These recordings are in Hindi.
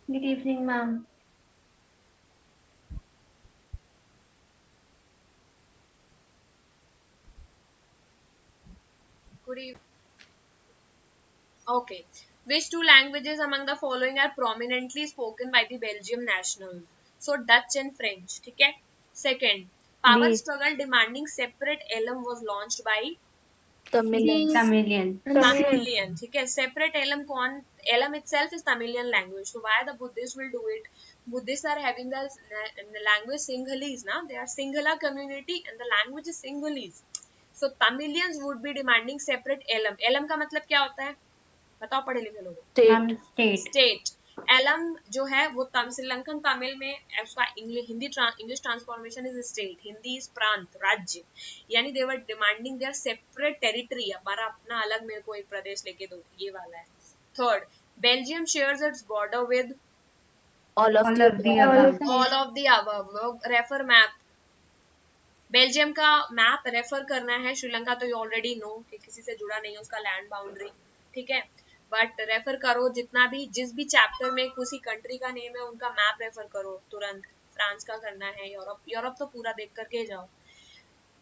Good evening, ma'am. Good evening. Okay. Which two languages among the following are prominently spoken by the Belgium nationals? So Dutch and French. ठीक है. Second, power B. struggle demanding separate alum was launched by Tamilians. Tamilian. Tamilian. Tamilian. ठीक है. Separate alum कौन? Alum itself is Tamilian language. So why the Buddhists will do it? Buddhists are having the language Sinhalese now. They are Sinhala community and the language is Sinhalese. So Tamilians would be demanding separate alum. Alum का मतलब क्या होता है? बताओ पढ़े लिखे लोगों. State. Ma'am, state. State. Alum जो है वो श्रीलंकन तमिल में उसका English transformation is state. Hindi is प्रांत, राज्य. यानी they were demanding their separate territory. हमारा अपना अलग, मेरे को एक प्रदेश लेके दो, ये वाला है. Third, Belgium shares its border with All of All the of the above. above. All of the above. Refer map. Belgium का मैप रेफर करना है. श्रीलंका तो यू ऑलरेडी नो कि किसी से जुड़ा नहीं है, उसका लैंड बाउंड्री. ठीक है. बट रेफर करो जितना भी, जिस भी चैप्टर में किसी कंट्री का नेम है उनका मैप रेफर करो तुरंत. फ्रांस का करना है, यूरोप तो पूरा देख करके जाओ.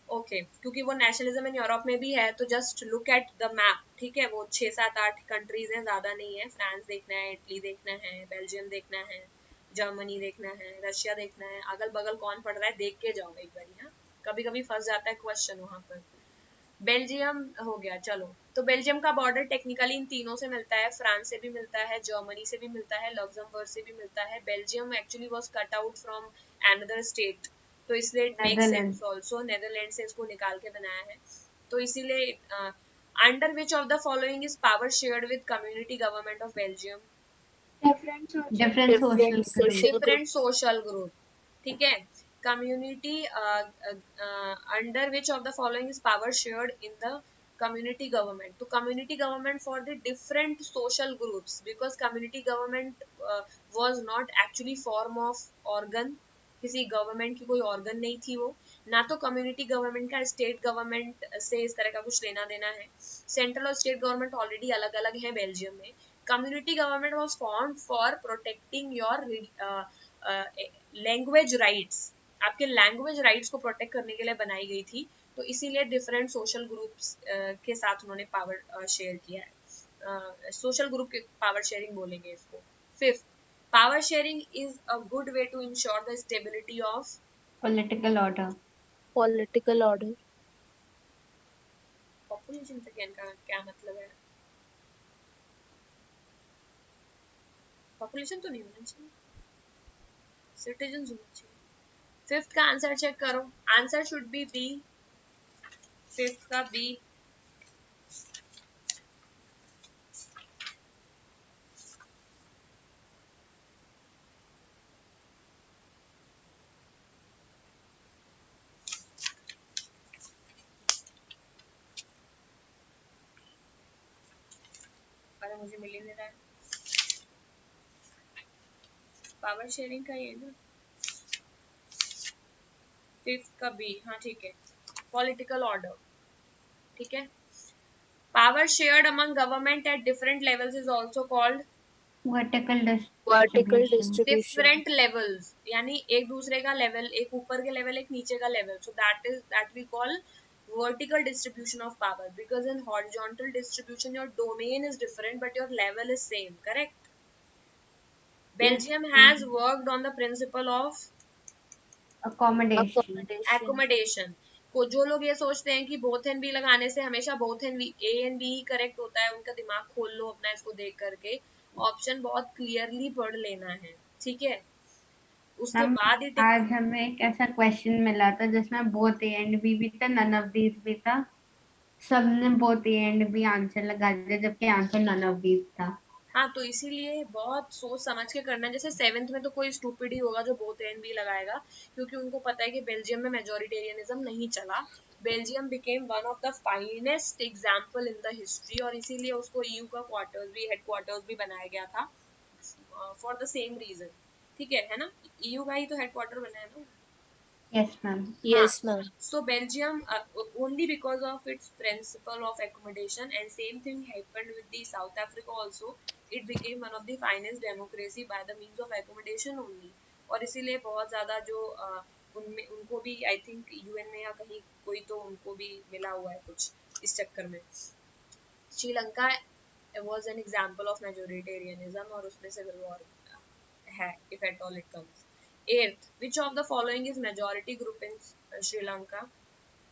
ओके क्योंकि वो नेशनलिज्म इन यूरोप में भी है, तो just look at the map. ठीक है. वो 6 7 8 कंट्रीज हैं, ज्यादा नहीं है. फ्रांस देखना है, इटली देखना है, बेल्जियम देखना है, जर्मनी देखना है, रशिया देखना है. अगल बगल कौन पड़ रहा है देख के जाओ एक बार. हाँ, कभी कभी फंस जाता है क्वेश्चन वहां पर. बेल्जियम हो गया. चलो, तो बेल्जियम का बॉर्डर टेक्निकली इन तीनों से मिलता है. फ्रांस से भी मिलता है, जर्मनी से भी मिलता है, लग्जमबर्ग से भी मिलता है. Belgium actually was cut out from another state, तो इसलिए it make sense Netherlands. Also. Netherland से इसको निकाल के बनाया है, तो इसीलिए. Under which of the following is power shared with community government of Belgium? Different social Different group. social different groups. Social group. ठीक है. Community. Under which of the following is power shared in the community government? तो community government for the different social groups, because community government was not actually form of organ. किसी गवर्नमेंट की कोई ऑर्गन नहीं थी वो. ना तो कम्युनिटी गवर्नमेंट का स्टेट गवर्नमेंट से इस तरह का कुछ लेना देना है. सेंट्रल और स्टेट गवर्नमेंट ऑलरेडी अलग अलग है बेल्जियम में. community government was formed for protecting your language rights. आपके लैंग्वेज राइट्स को प्रोटेक्ट करने के लिए बनाई गई थी, तो इसीलिए डिफरेंट सोशल ग्रुप्स के साथ उन्होंने पावर शेयर किया है. सोशल ग्रुप के पावर शेयरिंग बोलेंगे इसको. Fifth, power sharing is a good way to ensure the stability of Political order. Political order. Population से क्या मतलब है? पॉपुलेशन तो नहीं होना चाहिए, सिटीजन होना चाहिए. फिफ्थ का आंसर चेक करो. Answer should be B. Fifth का बी. अरे मुझे मिल ही नहीं रहा है. पावर शेयरिंग का ये ना. फिफ्थ का बी. हाँ ठीक है. Political order. ठीक है. Power shared among government at different levels is also called Vertical Vertical distribution. distribution. Different levels. यानी एक दूसरे का लेवल, एक ऊपर के लेवल, एक नीचे का level. So that we call vertical distribution of power, because in horizontal distribution your domain is different but your level is same. Correct. Yes, Belgium has ma'am. worked on the principle of Accommodation. Accommodation. Accommodation. को जो लोग ये सोचते हैं कि बोथ एंड बी लगाने से हमेशा both and B, A and B ही करेक्ट होता है, उनका दिमाग खोल लो अपना इसको देख करके. ऑप्शन बहुत क्लियरली पढ़ लेना है. ठीक है. उसके मैम, बाद ही आज हमें एक ऐसा क्वेश्चन मिला था जिसमें बोथ ए एंड बी भी था, नन ऑफ दीज भी था. सबने both A and B answer लगा दिया जबकि आंसर नन ऑफ दीज था. हाँ, तो इसीलिए बहुत सोच समझ के करना है. जैसे सेवेंथ में तो कोई स्टूपिड ही होगा जो बोथ एंड बी लगाएगा, क्योंकि उनको पता है कि बेल्जियम में मेजोरिटेरियनिज्म नहीं चला. Belgium became one of the finest example in the history, और इसीलिए उसको ईयू का क्वार्टर्स भी, हेड क्वार्टर्स भी बनाया गया था फॉर द सेम रीजन. ठीक है ना. ईयू का ही तो हेडक्वार्टर बना है ना. Yes, ma'am. Yes, ma'am. So Belgium, only because of its principle of accommodation, and same thing happened with the South Africa also. It became one of the finest democracy by the means of accommodation only. और इसीलिए बहुत ज़्यादा जो उनमें उनको भी आई थिंक यूएन में या कहीं कोई तो उनको भी मिला हुआ है कुछ इस चक्कर में. Sri Lanka was an example of majoritarianism और उसमें सिविल वॉर है if at all it comes. Eighth, which of the following is majority group in Sri Lanka?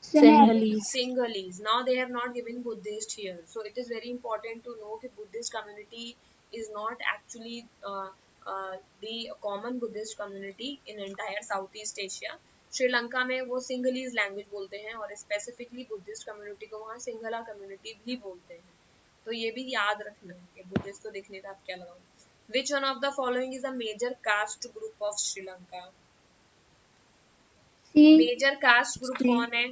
Sinhalese. Sinhalese. Now they have not given Buddhist here, so it is very important to know that Buddhist community is not actually the common Buddhist community in entire Southeast Asia. Sri Lanka में वो सिंगलीज लैंग्वेज बोलते हैं और स्पेसिफिकली बुद्धिस्ट कम्युनिटी को वहाँ सिंगला कम्युनिटी भी बोलते हैं. तो ये भी याद रखना है कि बुद्धिस्ट को देखने का आप क्या लगाओ. Which one of the following is a major caste group of Sri Lanka? Major caste group C. कौन है?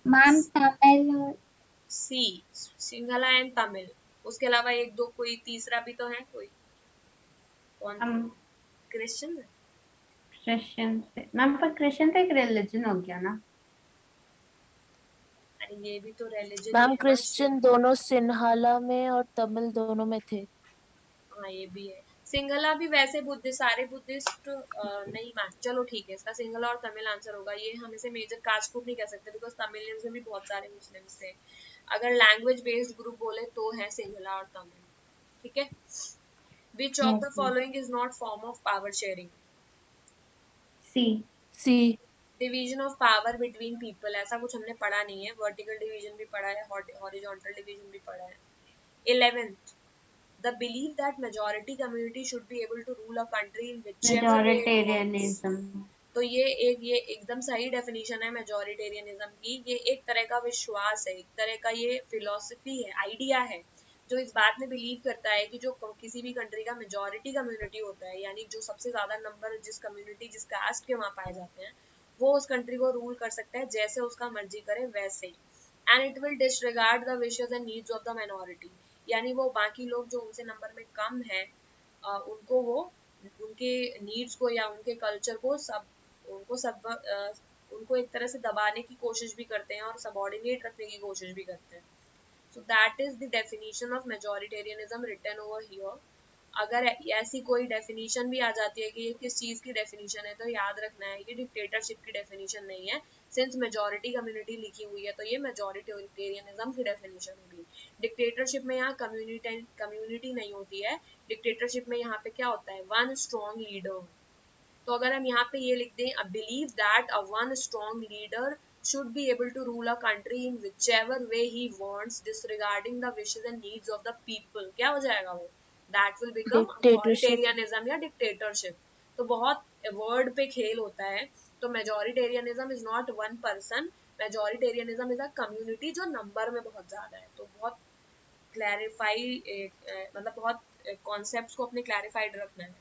Ma'am Tamil. C, Sinhala and Tamil. उसके अलावा एक दो कोई तीसरा भी तो है कोई. कौन? क्रिश्चियन. क्रिश्चियन से मैम, पर क्रिश्चियन तो एक रिलीजन हो गया ना. अरे ये भी तो रिलीजन मैम है. क्रिश्चियन दोनों सिन्हाला में और तमिल दोनों में थे. हाँ ये भी है. सिंगला भी वैसे बुद्धिस्ट, सारे बुद्धिस्ट नहीं मान. चलो ठीक है, इसका सिंगला और तमिल आंसर होगा. ये हम इसे मेजर कास्ट ग्रुप नहीं कह सकते बिकॉज तमिलियंस में भी बहुत सारे मुस्लिम्स थे. अगर लैंग्वेज बेस्ड ग्रुप बोले तो है सिंगला और तमिल. ठीक है. Which of the following is not form of power sharing? C. C. Division of power between people. ऐसा कुछ हमने पढ़ा नहीं है. वर्टिकल डिवीजन भी पढ़ा है, हॉरिजॉन्टल डिवीजन भी पढ़ा है. 11th, the belief that majority community should be able to rule a country in whichever way it wants. Majoritarianism. तो ये एकदम सही डेफिनेशन है मेजॉरिटेरियनिज्म की. ये एक तरह का विश्वास है, एक तरह का ये फिलॉसफी है, आइडिया है जो इस बात में बिलीव करता है कि जो किसी भी कंट्री का मेजॉरिटी कम्युनिटी होता है, यानी जो सबसे ज्यादा नंबर जिस कम्युनिटी जिस कास्ट के वहां पाए जाते हैं, वो उस कंट्री को रूल कर सकता है जैसे उसका मर्जी करे वैसे ही. And it will disregard the wishes and needs of the minority. यानी वो बाकी लोग जो उनसे नंबर में कम है उनको वो उनके नीड्स को या उनके कल्चर को उनको एक तरह से दबाने की कोशिश भी करते हैं और सबऑर्डिनेट रखने की कोशिश भी करते हैं. So that is the definition of majoritarianism written over here. अगर ऐसी कोई डेफिनेशन भी आ जाती है कि ये किस चीज की डेफिनेशन है, तो याद रखना है ये डिक्टेटरशिप की डेफिनेशन नहीं है. सिंस मेजॉरिटी कम्युनिटी लिखी हुई है तो ये मेजॉरिटेरियनिज्म की डेफिनेशन होगी. डिक्टेटरशिप में यहाँ कम्युनिटी नहीं होती है. डिक्टेटरशिप में यहाँ पे क्या होता है? One strong leader. तो अगर हम यहाँ पे ये लिख दें, a believe that a one strong leader should be able to rule a country in whichever way he wants disregarding the wishes and needs of the people, क्या हो जाएगा वो? That will become authoritarianism या dictatorship. तो बहुत वर्ड पे खेल होता है. तो majoritarianism is not one person. Majoritarianism is a community जो नंबर में बहुत ज्यादा है. तो बहुत क्लैरिफाई मतलब बहुत कॉन्सेप्ट्स को अपने क्लैरिफाइड रखना है.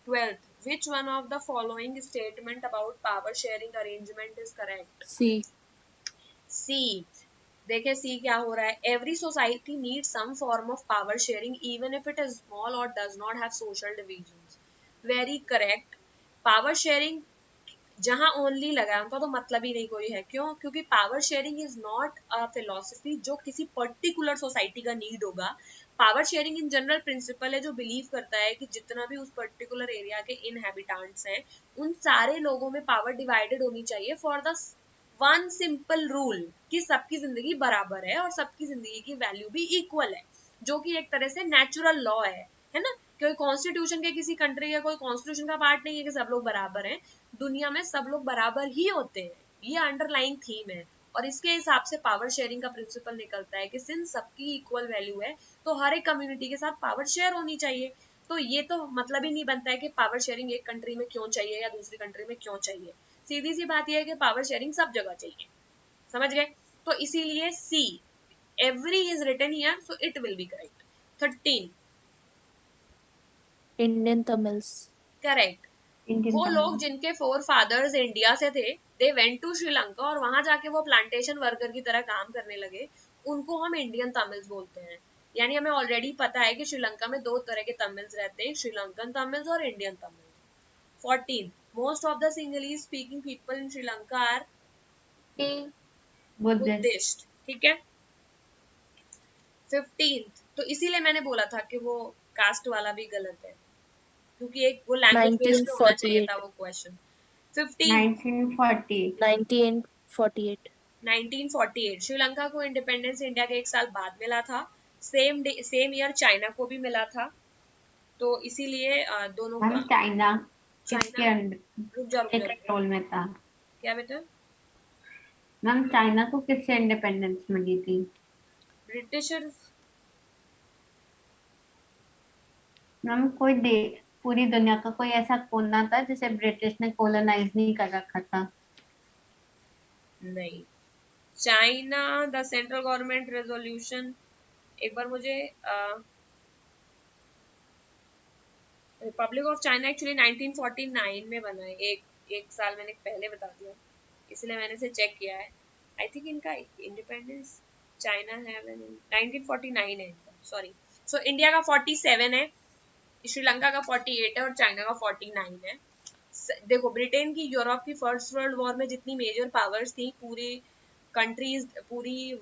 12th, which one of the following statement about power sharing arrangement is correct? C. C. देखिए C क्या हो रहा है? Every society needs some form of power sharing even if it is small or does not have social divisions. Very correct. Power sharing जहां ओनली लगा है उनका तो मतलब ही नहीं कोई है. क्यों? क्योंकि power sharing is not a philosophy जो किसी पर्टिकुलर सोसाइटी का नीड होगा. Power sharing in general principle है जो बिलीव करता है कि जितना भी उस पर्टिकुलर एरिया के इनहैबिटेंट्स हैं उन सारे लोगों में पावर डिवाइडेड होनी चाहिए for the one simple rule कि सबकी जिंदगी बराबर है और सबकी जिंदगी की वैल्यू भी इक्वल है, जो कि एक तरह से नेचुरल लॉ है ना. कोई कॉन्स्टिट्यूशन के किसी कंट्री का कोई कॉन्स्टिट्यूशन का पार्ट नहीं है कि सब लोग बराबर हैं. दुनिया में सब लोग बराबर ही होते हैं. ये अंडरलाइंग थीम है और इसके हिसाब से पावर शेयरिंग का प्रिंसिपल निकलता है कि सिंस सबकी इक्वल वैल्यू है तो हर एक कम्युनिटी के साथ पावर शेयर होनी चाहिए. तो ये तो मतलब ही नहीं बनता है कि पावर शेयरिंग एक कंट्री में क्यों चाहिए या दूसरी कंट्री में क्यों चाहिए. सीधी सी बात यह है कि पावर शेयरिंग सब जगह चाहिए. समझ गए? तो इसीलिए C, every is written here so it will be correct. 13, Indian Tamils. Correct. वो लोग जिनके फोर फादर्स इंडिया से थे, दे वेंट टू श्रीलंका और वहां जाके वो प्लांटेशन वर्कर की तरह काम करने लगे, उनको हम इंडियन तमिल्स बोलते हैं. यानी हमें ऑलरेडी पता है कि श्रीलंका में दो तरह के तमिल्स रहते हैं, श्रीलंकन तमिल्स और Indian Tamils. 14, most of the Sinhalese speaking people in Sri Lanka are Buddhist. Buddhist, ठीक है। 15th, तो इसीलिए मैंने बोला था कि वो कास्ट वाला भी गलत है, क्योंकि एक वो लैंग्वेज बेस्ड पे होना चाहिए था 1948 वो क्वेश्चन। 15th 1940। 1948 1948 श्रीलंका को इंडिपेंडेंस इंडिया के एक साल बाद मिला था। सेम ईयर चाइना को भी मिला था, तो इसीलिए दोनों मैम का चाइना किसके चाइना अंडर के रुक जा। कंट्रोल में था? क्या बेटा? मैम चाइना को किससे इंडिपेंडेंस मिली थी? ब्रिटिशर। मैम पूरी दुनिया का कोई ऐसा कोना था जिसे ब्रिटिश ने कॉलोनाइज नहीं कर रखा था? नहीं, China the central government resolution, एक बार मुझे रिपब्लिक ऑफ चाइना एक्चुअली 1949 में बना है। एक साल मैंने पहले बता दिया, इसलिए मैंने इसे चेक किया है। आई थिंक इनका इंडिपेंडेंस चाइना है 1949 है इनका, सॉरी। सो इंडिया का 47 है, श्रीलंका का 48 है और चाइना का 49 है। देखो, ब्रिटेन की यूरोप की फर्स्ट वर्ल्ड वॉर में जितनी मेजर पावर्स थी, पूरी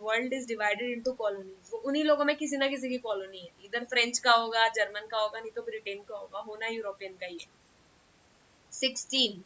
world is divided into colonies, वो उन्हीं लोगों में किसी ना किसी की कॉलोनी है। इधर फ्रेंच का होगा, जर्मन का होगा, नहीं तो ब्रिटेन का होगा, होना यूरोपियन का ही है। 16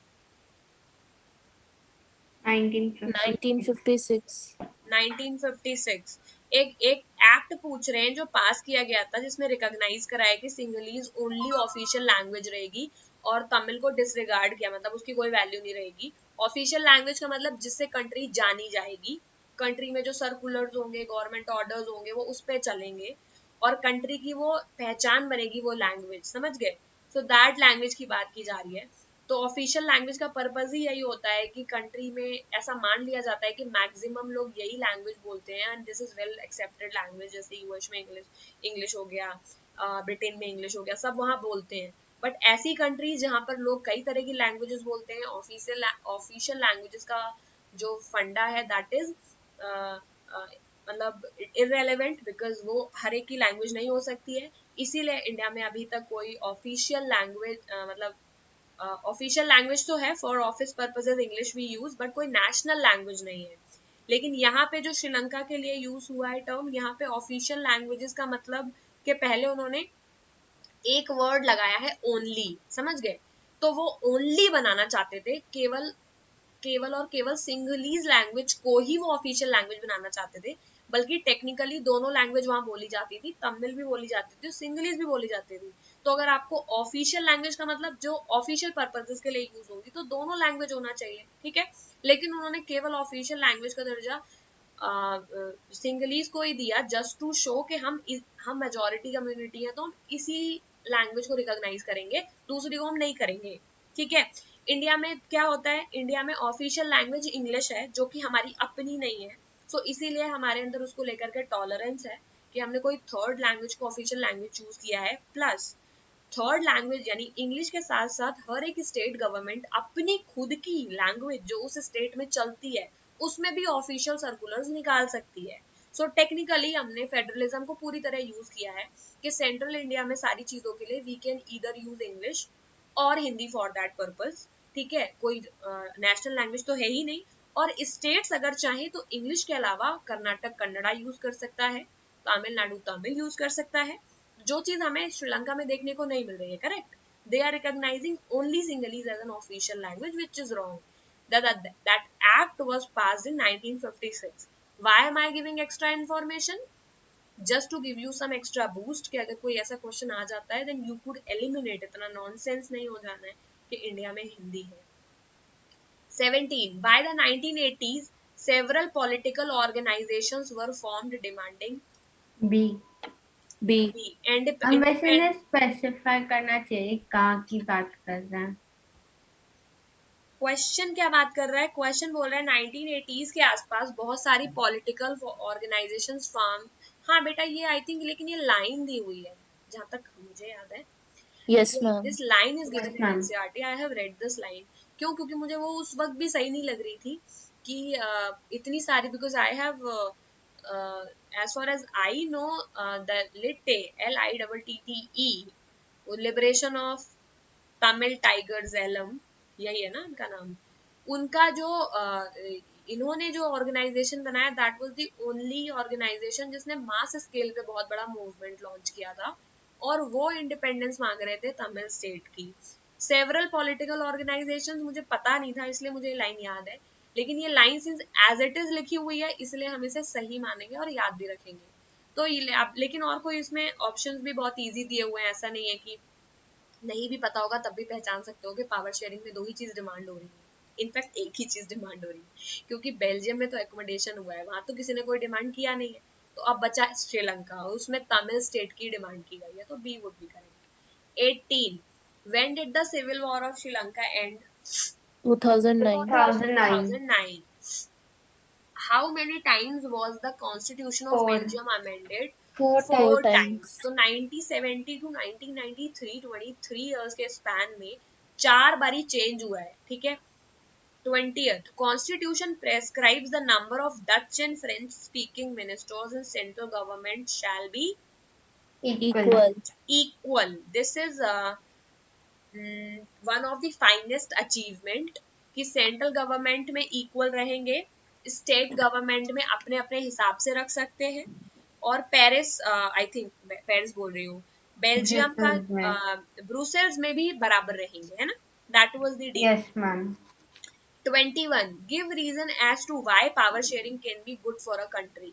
1956 1956 एक एक्ट पूछ रहे हैं जो पास किया गया था, जिसमें रिकॉग्नाइज कराया कि सिंगलीज ओनली ऑफिशियल लैंग्वेज रहेगी और तमिल को डिसरिगार्ड किया, मतलब उसकी कोई वैल्यू नहीं रहेगी। ऑफिशियल लैंग्वेज का मतलब जिससे कंट्री जानी जाएगी, कंट्री में जो सर्कुलर्स होंगे, गवर्नमेंट ऑर्डर्स होंगे, वो उस पर चलेंगे और कंट्री की वो पहचान बनेगी, वो लैंग्वेज, समझ गए? सो दैट लैंग्वेज की बात की जा रही है। तो ऑफिशियल लैंग्वेज का पर्पज ही यही होता है कि कंट्री में ऐसा मान लिया जाता है कि मैक्सिमम लोग यही लैंग्वेज बोलते हैं and this is well accepted language. जैसे यूएस में इंग्लिश हो गया, ब्रिटेन में इंग्लिश हो गया, सब वहाँ बोलते हैं। बट ऐसी कंट्रीज जहाँ पर लोग कई तरह की लैंग्वेजेस बोलते हैं, ऑफिशियल लैंग्वेजेस का जो फंडा है दैट इज मतलब इररेलेवेंट, बिकॉज वो हर एक की लैंग्वेज नहीं हो सकती है। इसीलिए इंडिया में अभी तक कोई ऑफिशियल लैंग्वेज मतलब ऑफिशियल लैंग्वेज तो है, for office purposes English we use, but कोई नेशनल लैंग्वेज नहीं है। लेकिन यहाँ पे जो श्रीलंका के लिए यूज हुआ है टर्म, यहाँ पे ऑफिशियल लैंग्वेजेस का मतलब कि पहले उन्होंने एक वर्ड लगाया है ओनली, समझ गए? तो वो ओनली बनाना चाहते थे, केवल और केवल सिंगलीज लैंग्वेज को ही वो ऑफिशियल लैंग्वेज बनाना चाहते थे। बल्कि टेक्निकली दोनों लैंग्वेज वहां बोली जाती थी, तमिल भी बोली जाती थी, सिंगलीज भी बोली जाती थी। तो अगर आपको ऑफिशियल लैंग्वेज का मतलब जो ऑफिशियल पर्पसेस के लिए यूज होगी, तो दोनों लैंग्वेज होना चाहिए, ठीक है। लेकिन उन्होंने केवल ऑफिशियल लैंग्वेज का दर्जा सिंगलीज को ही दिया, जस्ट टू शो कि हम मेजोरिटी कम्युनिटी है, तो हम इसी लैंग्वेज को रिकॉग्नाइज करेंगे, दूसरी को हम नहीं करेंगे, ठीक है। इंडिया में क्या होता है, इंडिया में ऑफिशियल लैंग्वेज इंग्लिश है, जो कि हमारी अपनी नहीं है। सो इसीलिए हमारे अंदर उसको लेकर के टॉलरेंस है कि हमने कोई थर्ड लैंग्वेज को ऑफिशियल लैंग्वेज चूज किया है। प्लस थर्ड लैंग्वेज यानी इंग्लिश के साथ साथ हर एक स्टेट गवर्नमेंट अपनी खुद की लैंग्वेज जो उस स्टेट में चलती है, उसमें भी ऑफिशियल सर्कुलर्स निकाल सकती है। सो टेक्निकली हमने फेडरलिज्म को पूरी तरह यूज किया है कि सेंट्रल इंडिया में सारी चीजों के लिए we can either use English और हिंदी फॉर दैट पर्पज, ठीक है। कोई नेशनल लैंग्वेज तो है ही नहीं। और स्टेट्स अगर चाहे तो इंग्लिश के अलावा कर्नाटक कन्नड़ा यूज कर सकता है, तमिलनाडु तमिल यूज कर सकता है, जो चीज हमें श्रीलंका में देखने को नहीं मिल रही है, correct. They are recognizing only Sinhalese as an official language, which is wrong. That act was passed in 1956. Why am I giving extra information? Just to give you some extra boost कि अगर कोई ऐसा क्वेश्चन आ जाता है then you could eliminate, इतना नॉनसेंस नहीं हो जाना है कि इंडिया में हिंदी है। 17. By the 1980s, several political organizations were formed demanding B. B the हम वैसे इन्हें स्पेसिफाई करना चाहिए कहाँ की बात कर रहे हैं। क्वेश्चन क्या बात कर रहा है, क्वेश्चन बोल रहा है 1980s के आसपास बहुत सारी पॉलिटिकल ऑर्गेनाइजेशंस फॉर्म। हाँ बेटा, ये आई थिंक, लेकिन ये लाइन दी हुई है जहां तक मुझे याद है। Yes ma'am this line is given Yes, in ma'am. NCERT, I have read this line. क्यों? क्योंकि मुझे वो उस वक्त भी सही नहीं लग रही थी कि इतनी सारी, because I have as far as I know, the LITTE, LITTE, liberation of Tamil Tigers Elam, यही है ना इनका नाम। उनका जो इन्होंने जो ऑर्गेनाइजेशन बनाया that was the only organization जिसने मास स्केल पे बहुत बड़ा मूवमेंट लॉन्च किया था, और वो इंडिपेंडेंस मांग रहे थे तमिल स्टेट की। सेवरल पॉलिटिकल ऑर्गेनाइजेशंस, मुझे पता नहीं था इसलिए मुझे लाइन याद है, लेकिन ये line since as it is लिखी हुई है इसलिए हम इसे सही मानेंगे और याद भी रखेंगे। तो ये लेकिन और कोई इसमें ऑप्शंस भी बहुत इजी दिए हुए हैं, ऐसा नहीं है कि नहीं भी पता होगा तब भी पहचान सकते हो कि पावर शेयरिंग में दो ही चीज डिमांड हो रही है, इनफैक्ट एक ही चीज डिमांड हो रही है, क्योंकि बेल्जियम में तो एकोमोडेशन हुआ है, वहां तो किसी ने कोई डिमांड किया नहीं है। तो अब बचा श्रीलंका, उसमें तमिल स्टेट की डिमांड की गई है, तो B would be correct. 18 when did the civil war of Sri Lanka end? 2009. 2009. 2009. How many times was the constitution of 4. Belgium amended? 4 4 times. times. तो 1970 to 1993 23 years के स्पैन में 4 बारी चेंज हुआ है, ठीक है। 20th Constitution prescribes the number of Dutch and French speaking ministers in central government shall be Equal. equal. This is one of the finest achievement कि सेंट्रल गवर्नमेंट में इक्वल रहेंगे, स्टेट गवर्नमेंट में अपने अपने हिसाब से रख सकते हैं, और पेरिस आई थिंक पेरिस बोल रही हूँ, बेल्जियम का ब्रुसेल्स में भी बराबर रहेंगे, है ना। That was the deal. Yes, ma'am. 21 Give reason as to why power sharing can be good for a country.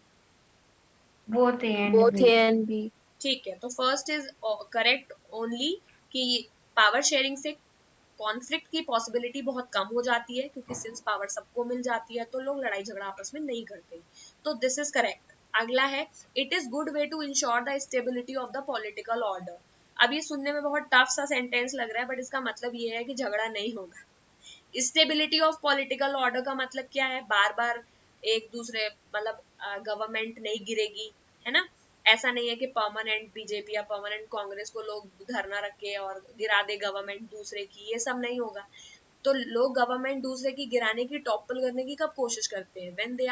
Both A and Both B. A and B. ठीक है, तो फर्स्ट इज करेक्ट ओनली कि पावर शेयरिंग से कॉन्फ्लिक्ट की पॉसिबिलिटी बहुत कम हो जाती है, क्योंकि सिंस पावर सबको मिल जाती है तो लोग लड़ाई झगड़ा आपस में नहीं करते, तो दिस इज करेक्ट। अगला है it is good way to ensure the stability of the political order. अब ये सुनने में बहुत टफ सा सेंटेंस लग रहा है, बट इसका मतलब ये है कि झगड़ा नहीं होगा। स्टेबिलिटी ऑफ पॉलिटिकल ऑर्डर का मतलब क्या है, बार बार एक दूसरे मतलब गवर्नमेंट नहीं गिरेगी, है ना। ऐसा नहीं है कि परमानेंट बीजेपी या परमानेंट कांग्रेस को लोग धरना रखे और गिरा दे गवर्नमेंट दूसरे की, ये सब नहीं होगा। तो लोग गवर्नमेंट दूसरे की गिराने की, टॉपल करने की कब कोशिश करते हैं, when they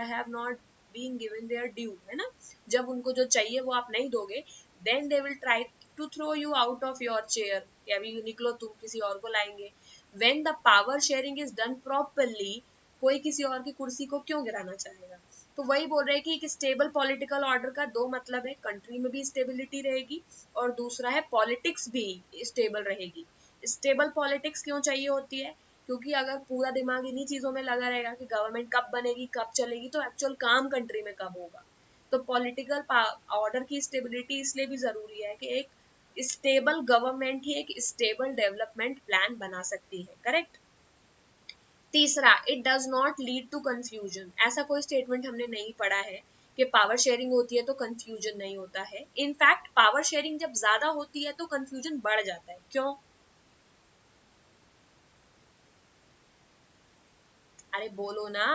have not been given their due, है ना। जब उनको जो चाहिए वो आप नहीं दोगे, then they will try to throw you out of your chair, कि अभी निकलो तुम, किसी और को लाएंगे। When the power sharing is done properly, कोई किसी और की कुर्सी को क्यों गिराना चाहेगा। तो वही बोल रहे हैं कि एक स्टेबल पॉलिटिकल ऑर्डर का दो मतलब है, कंट्री में भी स्टेबिलिटी रहेगी और दूसरा है पॉलिटिक्स भी स्टेबल रहेगी। स्टेबल पॉलिटिक्स क्यों चाहिए होती है, क्योंकि अगर पूरा दिमाग इन्हीं चीजों में लगा रहेगा कि गवर्नमेंट कब बनेगी कब चलेगी, तो एक्चुअल काम कंट्री में कब होगा। तो पॉलिटिकल ऑर्डर की स्टेबिलिटी इसलिए भी जरूरी है कि एक स्टेबल गवर्नमेंट ही एक स्टेबल डेवलपमेंट प्लान बना सकती है, करेक्ट। तीसरा, it does not lead to confusion. ऐसा कोई स्टेटमेंट हमने नहीं पढ़ा है कि पावर शेयरिंग होती है तो कंफ्यूजन नहीं होता है। इनफैक्ट पावर शेयरिंग जब ज्यादा होती है तो कंफ्यूजन बढ़ जाता है, क्यों। अरे बोलो ना।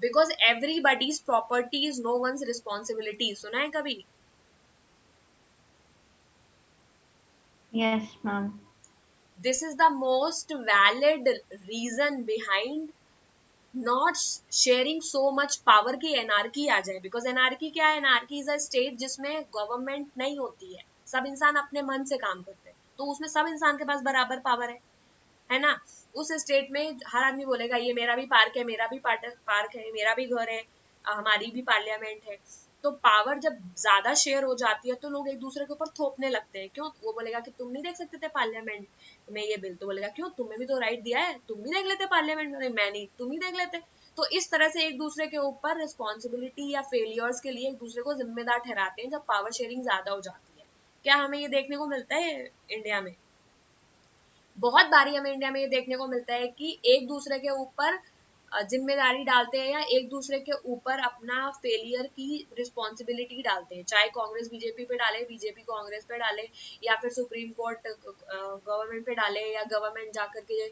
Because everybody's property is no one's responsibility, सुना है कभी। Yes, ma'am. This is the most valid reason behind not sharing so much power की एनार्की आ जाए। बिकॉज एनार्की क्या है, एनार्की इज अ स्टेट जिसमें गवर्नमेंट नहीं होती है, सब इंसान अपने मन से काम करते हैं, तो उसमें सब इंसान के पास बराबर पावर है ना। उस स्टेट में हर आदमी बोलेगा ये मेरा भी पार्क है, मेरा भी पार्क है, मेरा भी घर है, हमारी भी पार्लियामेंट है। तो पावर जब ज्यादा शेयर हो जाती है तो लोग एक दूसरे के ऊपर थोपने लगते हैं, क्यों। वो बोलेगा कि तुम नहीं देख सकते थे पार्लियामेंट में ये बिल, तो बोलेगा क्यों, तुम्हें भी तो राइट दिया है, तुम भी देख लेते पार्लियामेंट में, मैं नहीं, तुम ही देख लेते। तो इस तरह से एक दूसरे के ऊपर रिस्पॉन्सिबिलिटी या फेलियर्स के लिए एक दूसरे को जिम्मेदार ठहराते हैं जब पावर शेयरिंग ज्यादा हो जाती है। क्या हमें ये देखने को मिलता है इंडिया में, बहुत बारी हमें इंडिया में ये देखने को मिलता है कि एक दूसरे के ऊपर जिम्मेदारी डालते हैं या एक दूसरे के ऊपर अपना फेलियर की रिस्पॉन्सिबिलिटी डालते हैं, चाहे कांग्रेस बीजेपी पे डाले, बीजेपी कांग्रेस पे डाले, या फिर सुप्रीम कोर्ट गवर्नमेंट पे डाले, या गवर्नमेंट जाकर के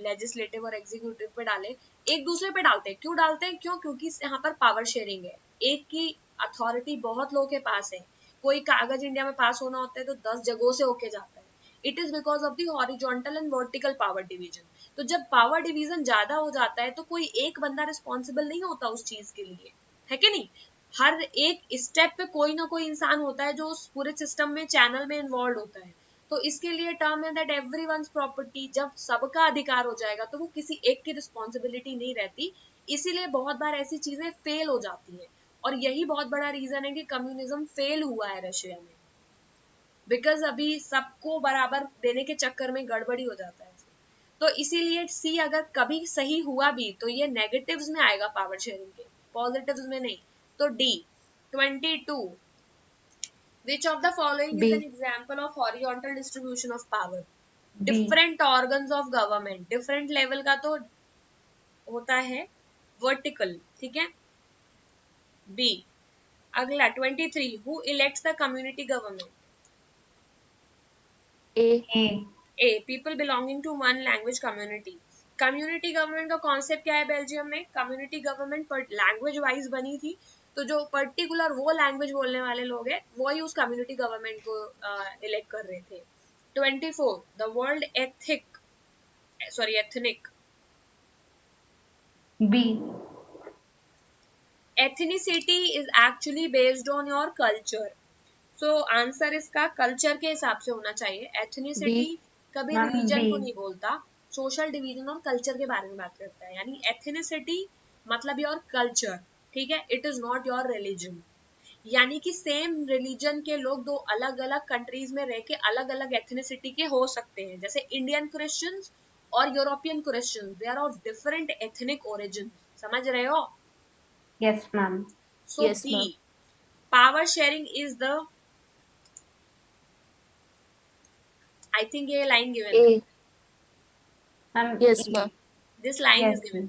लेजिस्लेटिव और एग्जीक्यूटिव पे डाले, एक दूसरे पे डालते हैं। क्यों डालते हैं, क्यों, क्योंकि यहाँ पर पावर शेयरिंग है, एक की अथॉरिटी बहुत लोगों के पास है। कोई कागज इंडिया में पास होना होता है तो 10 जगहों से होके जाता है। It is because of the horizontal and vertical power division. तो जब पावर डिवीजन ज्यादा हो जाता है तो कोई एक बंदा रिस्पॉन्सिबल नहीं होता उस चीज के लिए, है कि नहीं। हर एक स्टेप पे कोई ना कोई इंसान होता है जो उस पूरे सिस्टम में, चैनल में इन्वॉल्व होता है। तो इसके लिए टर्म है दैट एवरीवन्स प्रॉपर्टी। जब सबका अधिकार हो जाएगा तो वो किसी एक की रिस्पॉन्सिबिलिटी नहीं रहती, इसीलिए बहुत बार ऐसी चीजें फेल हो जाती हैं। और यही बहुत बड़ा रीजन है कि कम्युनिज्म फेल हुआ है रशिया में, बिकॉज अभी सबको बराबर देने के चक्कर में गड़बड़ी हो जाता है। तो इसीलिए सी अगर कभी सही हुआ भी तो ये नेगेटिव्स में आएगा पावर शेयरिंग के, पॉजिटिव्स में नहीं। तो D 22, which of the following is an B example of horizontal distribution of power? B. different organs of government, different level का तो होता है vertical, ठीक है। बी। अगला 23, who elects the community government? A A. A, people belonging to one language community। Community government का कॉन्सेप्ट क्या है बेल्जियम में? कम्युनिटी गवर्नमेंट पर लैंग्वेज वाइज बनी थी, तो जो पर्टिकुलर वो लैंग्वेज बोलने वाले लोग हैं वही उस कम्युनिटी गवर्नमेंट को इलेक्ट कर रहे थे। 24, the world ethnic B. Ethnicity is actually based on your culture. So answer इसका कल्चर के हिसाब से होना चाहिए। बी एथनिसिटी कभी मैम रिलीजन बी। को नहीं बोलता, सोशल डिवीजन और कल्चर के बारे में बात करता है। यानी एथनिसिटी मतलब योर कल्चर, ठीक है, it is not your religion. यानी कि सेम रिलीजन के लोग दो अलग अलग कंट्रीज में रह के अलग अलग एथनिसिटी के हो सकते हैं, जैसे इंडियन क्रिश्चियंस और European Christians, they are of different ethnic origin. समझ रहे हो? Yes ma'am. So yes B, ma'am power sharing is the, I think ये लाइन गिवन ए है, ma'am yes A. Ma'am this line is yes given. Ma'am.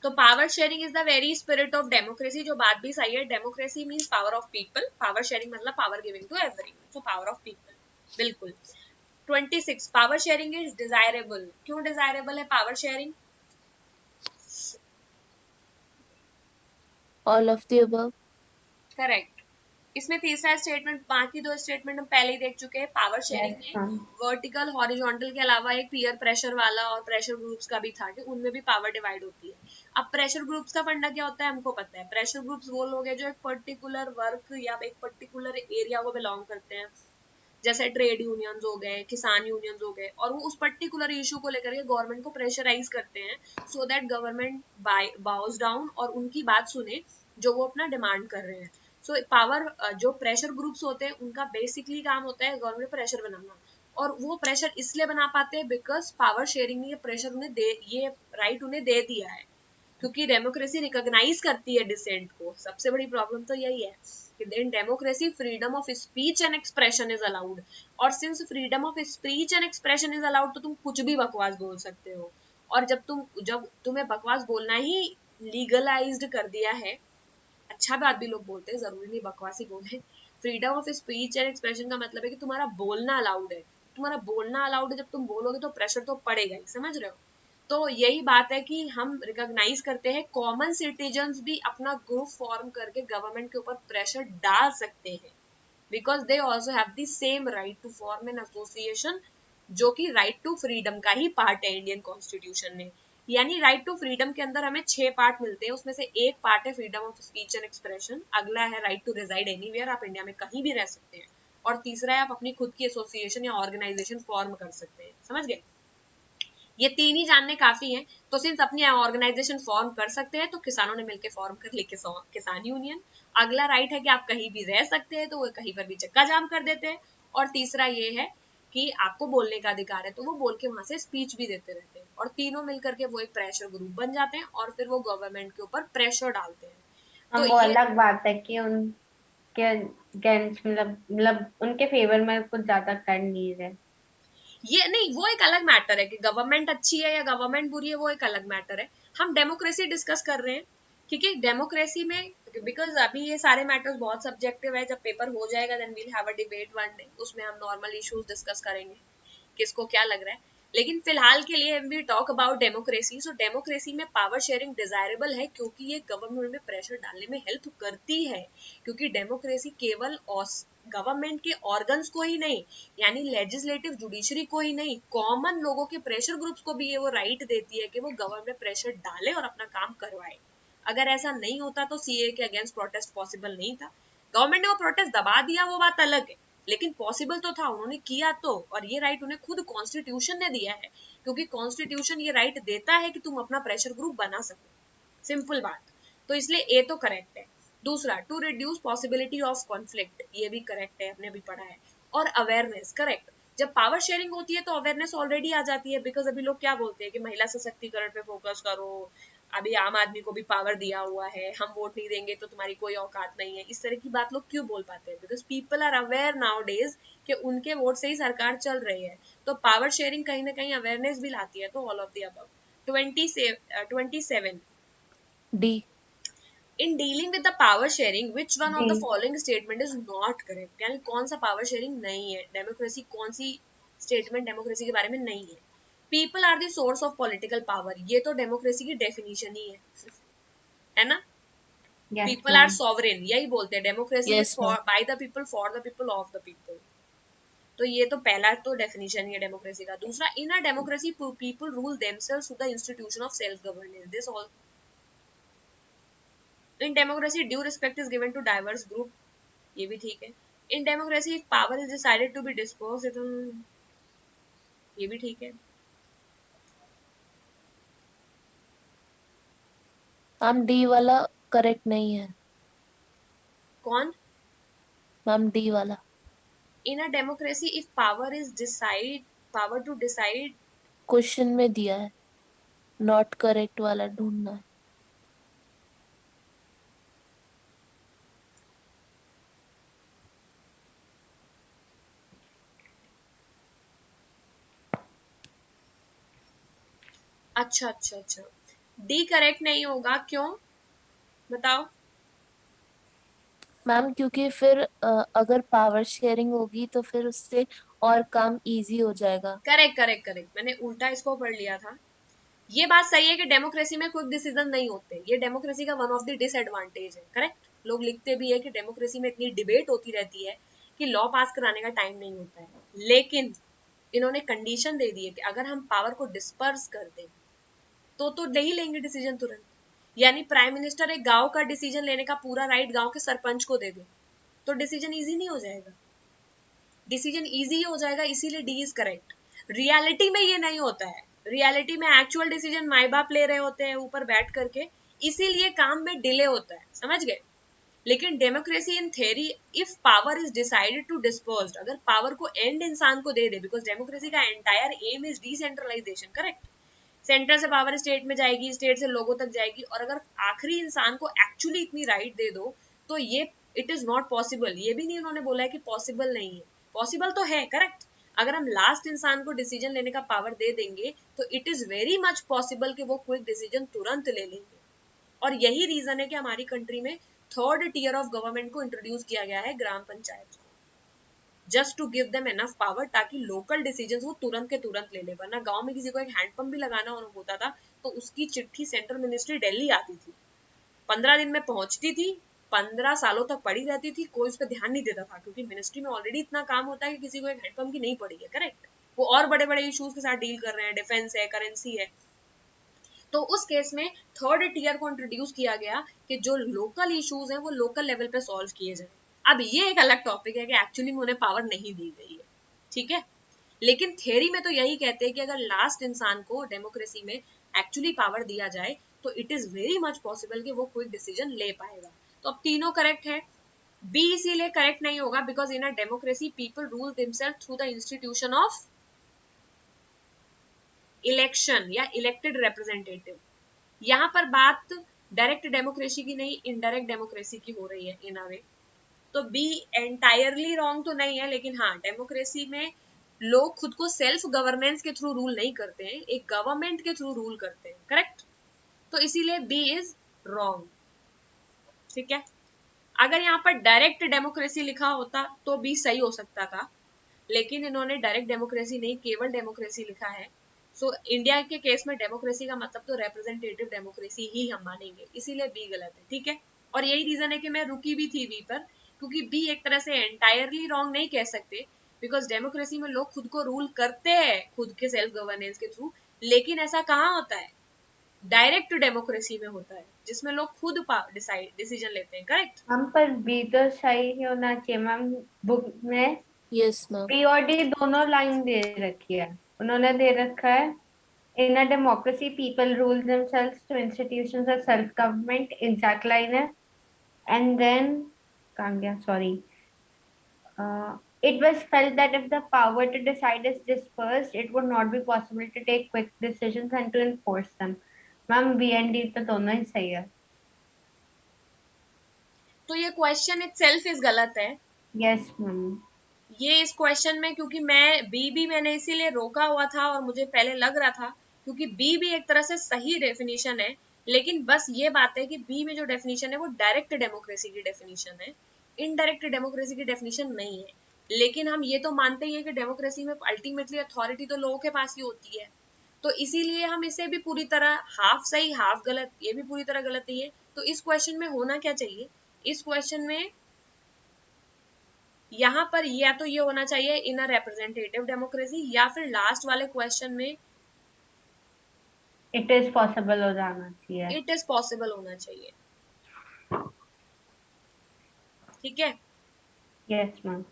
तो power sharing is the very spirit of democracy, जो बात भी सही है। Democracy means power of people, power sharing मतलब power giving to everyone, so power of people, बिल्कुल। 26, पावर शेयरिंग इज डिजायरेबल। क्यों डिजायरेबल है power sharing? All of the above correct. इसमें तीसरा स्टेटमेंट, बाकी दो स्टेटमेंट हम पहले ही देख चुके हैं। पावर शेयरिंग यस में मैम। वर्टिकल हॉरिजॉन्टल के अलावा एक पीयर प्रेशर वाला और प्रेशर ग्रुप्स का भी था कि उनमें भी पावर डिवाइड होती है। अब प्रेशर ग्रुप्स का फंडा क्या होता है हमको पता है। प्रेशर ग्रुप्स वो लोग हैं जो एक पर्टिकुलर वर्क या एक पर्टिकुलर एरिया को बिलोंग करते हैं, जैसे ट्रेड यूनियंस हो गए, किसान यूनियंस हो गए, और वो उस पर्टिकुलर इशू को लेकर के गवर्नमेंट को प्रेशराइज करते हैं so that government boughs down और उनकी बात सुने जो वो अपना डिमांड कर रहे हैं। सो पावर जो प्रेशर ग्रुप्स होते हैं उनका बेसिकली काम होता है गवर्नमेंट प्रेशर बनाना, और वो प्रेशर इसलिए बना पाते हैं बिकॉज पावर शेयरिंग ने ये प्रेशर उन्हें दे, ये राइट उन्हें दे दिया है, क्योंकि डेमोक्रेसी रिकॉग्नाइज करती है डिसेंट को। सबसे बड़ी प्रॉब्लम तो यही है कि in democracy freedom of speech and expression is allowed, और since freedom of speech and expression is allowed तो तुम कुछ भी बकवास बोल सकते हो। और जब तुम्हें बकवास बोलना ही लीगलाइज्ड कर दिया है, अच्छा बात भी लोग बोलते हैं, जरूरी नहीं बकवास ही बोले। Freedom of speech and expression का मतलब है कि तुम्हारा बोलना अलाउड है। तुम्हारा बोलना अलाउड है, जब तुम बोलोगे तो प्रेशर तो पड़ेगा ही, समझ रहे हो? तो यही बात है कि हम रिकॉग्नाइज करते हैं कॉमन सिटीजन्स भी अपना ग्रुप फॉर्म करके गवर्नमेंट के ऊपर प्रेशर डाल सकते हैं, because they also have the same right to form an association, जो कि राइट टू फ्रीडम का ही पार्ट है इंडियन कॉन्स्टिट्यूशन में। यानी राइट टू फ्रीडम के अंदर हमें 6 पार्ट मिलते हैं, उसमें से एक पार्ट है freedom of speech and expression, अगला है राइट टू रिजाइड एनीवेयर, आप इंडिया में कहीं भी रह सकते हैं, और तीसरा है आप अपनी खुद की एसोसिएशन या ऑर्गेनाइजेशन फॉर्म कर सकते हैं। समझ गए? ये 3 ही जानने काफी हैं। तो सिंस अपनी ऑर्गेनाइजेशन फॉर्म कर सकते हैं तो किसानों ने मिलकर फॉर्म कर ली किसान यूनियन। अगला राइट है कि आप कहीं भी रह सकते हैं तो वो कहीं पर भी चक्का जाम कर देते हैं, और तीसरा ये है कि आपको बोलने का अधिकार है तो वो बोल के वहां से स्पीच भी देते रहते हैं, और तीनों मिलकर के वो एक प्रेशर ग्रुप बन जाते हैं और फिर वो गवर्नमेंट के ऊपर प्रेशर डालते हैं। तो हम वो ये अलग बात है कि उनके अगेंस्ट मतलब उनके फेवर में कुछ ज्यादा कर नहीं रहे। ये नहीं, वो एक अलग मैटर है कि गवर्नमेंट अच्छी है या गवर्नमेंट बुरी है, वो एक अलग मैटर है। हम डेमोक्रेसी डिस्कस कर रहे हैं, ठीक है? डेमोक्रेसी में बिकॉज अभी ये सारे मैटर्स बहुत सब्जेक्टिव है, जब पेपर हो जाएगा then we'll have a debate one day, उसमें हम नॉर्मल इश्यूज डिस्कस करेंगे किसको क्या लग रहा है। लेकिन फिलहाल के लिए we talk about democracy. So democracy में पावर शेयरिंग डिजायरेबल है क्योंकि ये गवर्नमेंट में प्रेशर डालने में हेल्प करती है, क्योंकि डेमोक्रेसी केवल गवर्नमेंट के ऑर्गन्स को ही नहीं, यानी लेजिस्लेटिव जुडिशरी को ही नहीं, कॉमन लोगों के प्रेशर ग्रुप्स को भी ये वो राइट देती है कि वो गवर्नमेंट में प्रेशर डाले और अपना काम करवाए। अगर ऐसा नहीं होता तो सीए के अगेंस्ट प्रोटेस्ट पॉसिबल नहीं था। गवर्नमेंट ने वो प्रोटेस्ट दबा दिया, वो बात अलग है, लेकिन पॉसिबल तो था, उन्होंने किया तो, और ये राइट उन्हें खुद कॉन्स्टिट्यूशन ने दिया है, क्योंकि कॉन्स्टिट्यूशन ये राइट देता है कि तुम अपना प्रेशर ग्रुप बना सको, सिंपल बात। तो इसलिए ए तो करेक्ट है। दूसरा, to reduce possibility of conflict, ये भी करेक्ट है, हमने भी पढ़ा है। और अवेयरनेस, करेक्ट। जब पावर शेयरिंग होती है तो अवेयरनेस ऑलरेडी आ जाती है, बिकॉज अभी लोग क्या बोलते हैं कि महिला सशक्तिकरण पे फोकस करो, अभी आम आदमी को भी पावर दिया हुआ है, हम वोट नहीं देंगे तो तुम्हारी कोई औकात नहीं है, इस तरह की बात लोग क्यों बोल पाते हैं? Because people are aware nowadays कि उनके वोट से ही सरकार चल रही है। तो पावर शेयरिंग कहीं ना कहीं अवेयरनेस भी लाती है। तो all of the above. 27, D. in dealing with the power sharing which one of the जी following statement is not correct, यानी कौन सा पावर शेयरिंग नहीं है, डेमोक्रेसी कौन सी स्टेटमेंट डेमोक्रेसी के बारे में नहीं है? People are the source of political power, ये तो डेमोक्रेसी की डेफिनेशन ही है ना? Yes people are ma'am sovereign, यही बोलते हैं, democracy is yes ma'am. By the people, for the people, of the people. तो ये तो पहला तो डेफिनेशन ही है डेमोक्रेसी का। दूसरा, in a democracy people rule themselves through the institution of self governance, this all. In democracy due respect is given to diverse group, ये भी ठीक है। In democracy if power is decided to be dispose, ये भी ठीक है। मैम डी वाला करेक्ट नहीं है। कौन? मैम डी वाला। In a democracy if power is decide, power to decide, question में दिया है, नॉट करेक्ट वाला ढूंढना है। अच्छा अच्छा अच्छा, डी करेक्ट नहीं होगा, क्यों बताओ? मैम क्योंकि फिर अगर पावर शेयरिंग होगी तो फिर उससे और काम इजी हो जाएगा। करेक्ट करेक्ट करेक्ट, मैंने उल्टा इसको पढ़ लिया था। ये बात सही है कि डेमोक्रेसी में क्विक डिसीजन नहीं होते, ये डेमोक्रेसी का वन ऑफ द डिसएडवांटेज है, करेक्ट। लोग लिखते भी है कि डेमोक्रेसी में इतनी डिबेट होती रहती है कि लॉ पास कराने का टाइम नहीं होता है। लेकिन इन्होंने कंडीशन दे दी है कि अगर हम पावर को डिस्पर्स कर दें तो नहीं लेंगे डिसीजन तुरंत। यानी प्राइम मिनिस्टर एक गांव का डिसीजन लेने का पूरा राइट गांव के सरपंच को दे दे तो डिसीजन इजी नहीं हो जाएगा? डिसीजन इजी हो जाएगा, इसीलिए डी इज करेक्ट। रियलिटी में ये नहीं होता है, रियलिटी में एक्चुअल डिसीजन माई बाप ले रहे होते हैं ऊपर बैठ करके, इसीलिए काम में डिले होता है, समझ गए? लेकिन democracy in theory if power is decided to dispose, अगर पावर को एंड इंसान को दे दे, बिकॉज डेमोक्रेसी का entire aim is decentralization, correct. Centre से पावर स्टेट में जाएगी, स्टेट से लोगों तक जाएगी, और अगर आखिरी इंसान को एक्चुअली इतनी राइट दे दो तो ये इट इज नॉट पॉसिबल। ये भी नहीं उन्होंने बोला है कि पॉसिबल नहीं है, पॉसिबल तो है, करेक्ट। अगर हम लास्ट इंसान को डिसीजन लेने का पावर दे देंगे तो it is very much possible कि वो क्विक डिसीजन तुरंत ले लेंगे। और यही रीजन है कि हमारी कंट्री में थर्ड टीयर ऑफ गवर्नमेंट को इंट्रोड्यूस किया गया है, ग्राम पंचायत को, just to give them enough power, ताकि लोकल डिसीजंस वो तुरंत के तुरंत ले ले। वरना गांव में किसी को एक हैंडपंप भी लगाना होता था तो उसकी चिट्ठी सेंट्रल मिनिस्ट्री दिल्ली आती थी, 15 दिन में पहुंचती थी, 15 सालों तक पड़ी रहती थी, कोई उस पर ध्यान नहीं देता था, क्योंकि मिनिस्ट्री में ऑलरेडी इतना काम होता है कि किसी को एक हैंडपंप की नहीं पड़ी है, करेक्ट। वो और बड़े बड़े इश्यूज के साथ डील कर रहे हैं, डिफेंस है, करेंसी है। तो उस केस में थर्ड टीयर को इंट्रोड्यूस किया गया कि जो लोकल इश्यूज हैं वो लोकल लेवल पे सॉल्व किए जाए। अब ये एक अलग टॉपिक है कि एक्चुअली में उन्हें पावर नहीं दी गई है, ठीक है। लेकिन थ्योरी में तो यही कहते हैं कि अगर लास्ट इंसान को डेमोक्रेसी में एक्चुअली पावर दिया जाए तो it is very much possible कि वो क्विक डिसीजन ले पाएगा। तो अब तीनों करेक्ट है। बी इसीलिए करेक्ट नहीं होगा because in a democracy people rule themselves through the institution of election या इलेक्टेड रिप्रेजेंटेटिव। यहाँ पर बात डायरेक्ट डेमोक्रेसी की नहीं, इनडायरेक्ट डेमोक्रेसी की हो रही है इन अ वे। तो बी एंटायरली रॉन्ग तो नहीं है, लेकिन हाँ, डेमोक्रेसी में लोग खुद को सेल्फ गवर्नेंस के थ्रू रूल नहीं करते हैं, एक गवर्नमेंट के थ्रू रूल करते हैं, करेक्ट। तो इसीलिए बी इज रॉन्ग, ठीक है। अगर यहाँ पर डायरेक्ट डेमोक्रेसी लिखा होता तो बी सही हो सकता था, लेकिन इन्होंने डायरेक्ट डेमोक्रेसी नहीं, केवल डेमोक्रेसी लिखा है। सो इंडिया के केस में डेमोक्रेसी का मतलब तो रिप्रेजेंटेटिव डेमोक्रेसी ही हम मानेंगे, इसीलिए बी गलत है, ठीक है। और यही रीजन है कि मैं रुकी भी थी बी पर, क्योंकि बी एक तरह से एंटायरली रॉन्ग नहीं कह सकते, बिकॉज डेमोक्रेसी में लोग खुद को रूल करते हैं खुद के सेल्फ गवर्नेंस के थ्रू, लेकिन ऐसा कहाँ होता है? डायरेक्ट डेमोक्रेसी में होता है, जिसमें लोग खुद डिसीजन लेते हैं, करेक्ट। हम पर बी तो सही ही होना चाहिए मैम, बुक में यस मैम। बी और डी दोनों लाइन दे रखी है, उन्होंने दे रखा है in a democracy people rule themselves to institutions of self government, exact line है। एंड देन कहाँ गया, sorry, it was felt that if the power to decide is dispersed, it would not be possible to take quick decisions and to enforce them. Ma'am B and D तो दोनों ही सही है। तो ये क्वेश्चन इटसेल्फ इज गलत है। Yes ma'am. ये इस क्वेश्चन में, क्योंकि मैं बी भी मैंने इसीलिए रोका हुआ था और मुझे पहले लग रहा था, क्योंकि बी भी एक तरह से सही डेफिनेशन है, लेकिन बस ये बात है कि बी में जो डेफिनेशन है वो डायरेक्ट डेमोक्रेसी की डेफिनेशन है, इनडायरेक्ट डेमोक्रेसी की डेफिनेशन नहीं है। लेकिन हम ये तो मानते ही है कि डेमोक्रेसी में अल्टीमेटली अथॉरिटी तो लोगों के पास ही होती है, तो इसीलिए हम इसे भी पूरी तरह हाफ सही हाफ गलत, ये भी पूरी तरह गलत नहीं है। तो इस क्वेश्चन में होना क्या चाहिए, इस क्वेश्चन में यहाँ पर या तो ये होना चाहिए इन अ रिप्रेजेंटेटिव डेमोक्रेसी, या फिर लास्ट वाले क्वेश्चन में इट इज पॉसिबल हो जाना चाहिए। इट इज पॉसिबल होना चाहिए। ठीक है, यस मैम।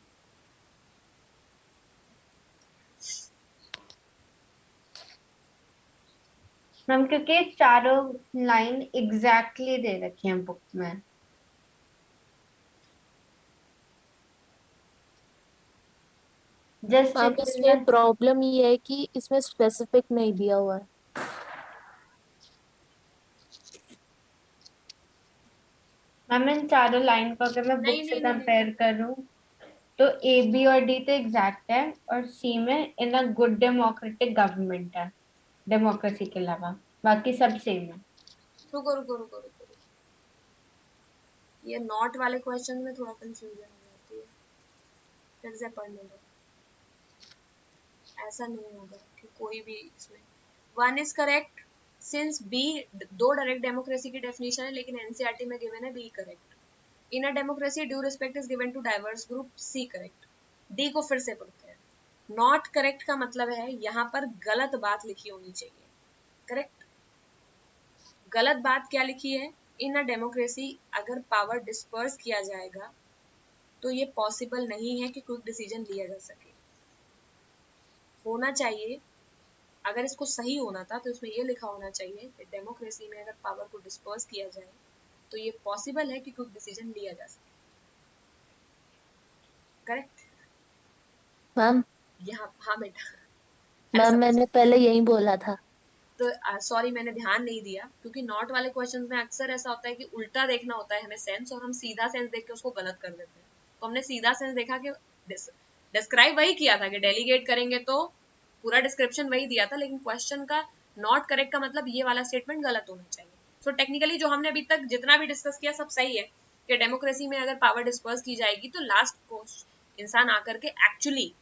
मैम क्योंकि चारों लाइन एग्जैक्टली दे रखी हैं बुक में। जस्ट मैम इसमें प्रॉब्लम ये है कि इसमें स्पेसिफिक नहीं दिया हुआ है। मैम इन चारों लाइन को अगर मैं बुक नहीं से नहीं नहीं नहीं, कंपेयर करूं तो ए बी और डी तो एग्जैक्ट है, और सी में इन अ गुड डेमोक्रेटिक गवर्नमेंट है डेमोक्रेसी के अलावा, बाकी सब सेम है। रुको रुको रुको रुको रुको। ये नॉट वाले क्वेश्चन में थोड़ा कंफ्यूजन हो जाती है, फिर से पढ़ने दो। ऐसा नहीं होगा कि कोई भी इसमें one is correct, since B दो डायरेक्ट डेमोक्रेसी की डेफिनेशन है, लेकिन एनसीईआरटी में गिवन है B correct. In a democracy due respect is given to diverse group, C correct. D को फिर से पढ़ते हैं। नॉट करेक्ट का मतलब है यहाँ पर गलत बात लिखी होनी चाहिए। करेक्ट, गलत बात क्या लिखी है, इन अ डेमोक्रेसी अगर पावर डिस्पर्स किया जाएगा तो ये पॉसिबल नहीं है कि क्विक डिसीजन लिया जा सके। होना चाहिए, अगर इसको सही होना था तो इसमें ये लिखा होना चाहिए कि डेमोक्रेसी में अगर पावर को डिस्पर्स किया जाए तो ये पॉसिबल है कि क्विक डिसीजन लिया जा सके। करेक्ट। मैम यहाँ हाँ बेटा, मैम ऐसा मैंने पहले यही बोला था। तो सॉरी मैंने ध्यान नहीं दिया, क्योंकि नॉट वाले क्वेश्चन में अक्सर ऐसा होता है कि उल्टा देखना होता है हमें सेंस, और हम सीधा सेंस देख के उसको गलत कर देते हैं। तो हमने सीधा सेंस देखा कि डिस्क्राइब वही किया था कि डेलीगेट करेंगे, तो पूरा डिस्क्रिप्शन वही दिया था, लेकिन क्वेश्चन का नॉट करेक्ट का मतलब ये वाला स्टेटमेंट गलत होना चाहिए। सो टेक्निकली जो हमने अभी तक जितना भी डिस्कस किया सब सही है, कि डेमोक्रेसी में अगर पावर डिस्पर्स की जाएगी तो लास्ट इंसान आकर के एक्चुअली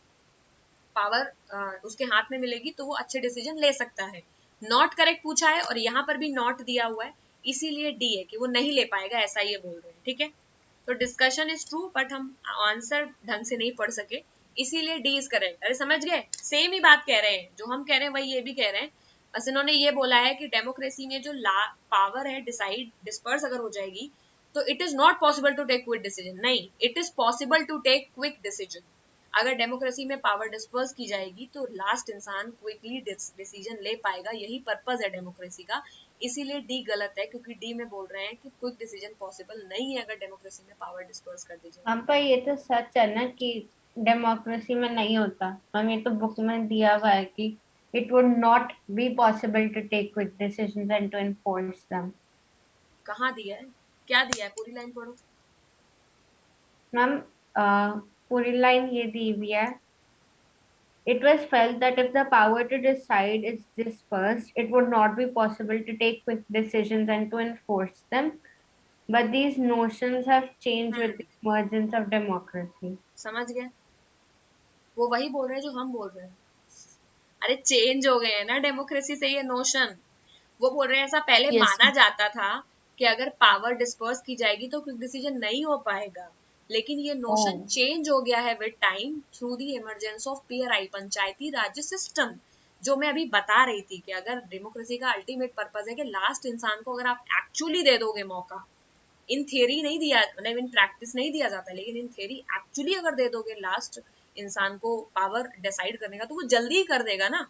पावर उसके हाथ में मिलेगी तो वो अच्छे डिसीजन ले सकता है। नॉट करेक्ट पूछा है और यहाँ पर भी नॉट दिया हुआ है, इसीलिए डी है कि वो नहीं ले पाएगा, ऐसा ये बोल रहे हैं। ठीक है, तो डिस्कशन इज ट्रू बट हम आंसर ढंग से नहीं पढ़ सके, इसीलिए डी इज करेक्ट। अरे समझ गए, सेम ही बात कह रहे हैं, जो हम कह रहे हैं वही ये भी कह रहे हैं। बस इन्होंने ये बोला है कि डेमोक्रेसी में जो पावर है डिसाइड डिस्पर्स अगर हो जाएगी तो it is not possible to take quick decision. नहीं, it is possible to take quick decision. अगर डेमोक्रेसी में पावर डिस्पर्स की जाएगी तो लास्ट इंसान क्विकली डिसीजन ले पाएगा, यही पर्पज है डेमोक्रेसी का। इसीलिए डी गलत है, क्योंकि डी में बोल रहे हैं कि क्विक डिसीजन पॉसिबल नहीं है अगर डेमोक्रेसी में पावर डिस्पर्स कर दी जाए। हम पर ये तो सच है ना कि डेमोक्रेसी में नहीं होता, हम ये तो बुक में दिया हुआ है कि it would not be possible to take quick decisions and to enforce them. कहाँ दिया है, क्या दिया है, पूरी लाइन पढ़ो। मैम पूरी लाइन ये दी हुई है, it was felt that if the power to decide is dispersed, it would not be possible to take quick decisions and to enforce them. But these notions have changed with the emergence of democracy. समझ गए, वो वही बोल रहे हैं जो हम बोल रहे हैं। अरे चेंज हो गए हैं ना डेमोक्रेसी से ये नोशन। वो बोल रहे हैं ऐसा पहले यस माना जाता था कि अगर पावर डिस्पर्स की जाएगी तो क्विक डिसीजन नहीं हो पाएगा, लेकिन ये नोशन Oh, चेंज हो गया है with time through the emergence of PRI, Panchayati Rajya system. जो मैं अभी बता रही थी कि अगर डेमोक्रेसी का अल्टीमेट पर्पज है कि लास्ट इंसान को अगर आप एक्चुअली दे दोगे मौका, इन थियरी नहीं दिया, मतलब इन प्रैक्टिस नहीं दिया जाता, लेकिन इन थियरी एक्चुअली अगर दे दोगे लास्ट इंसान को पावर डिसाइड करने का तो वो जल्दी ही कर देगा ना।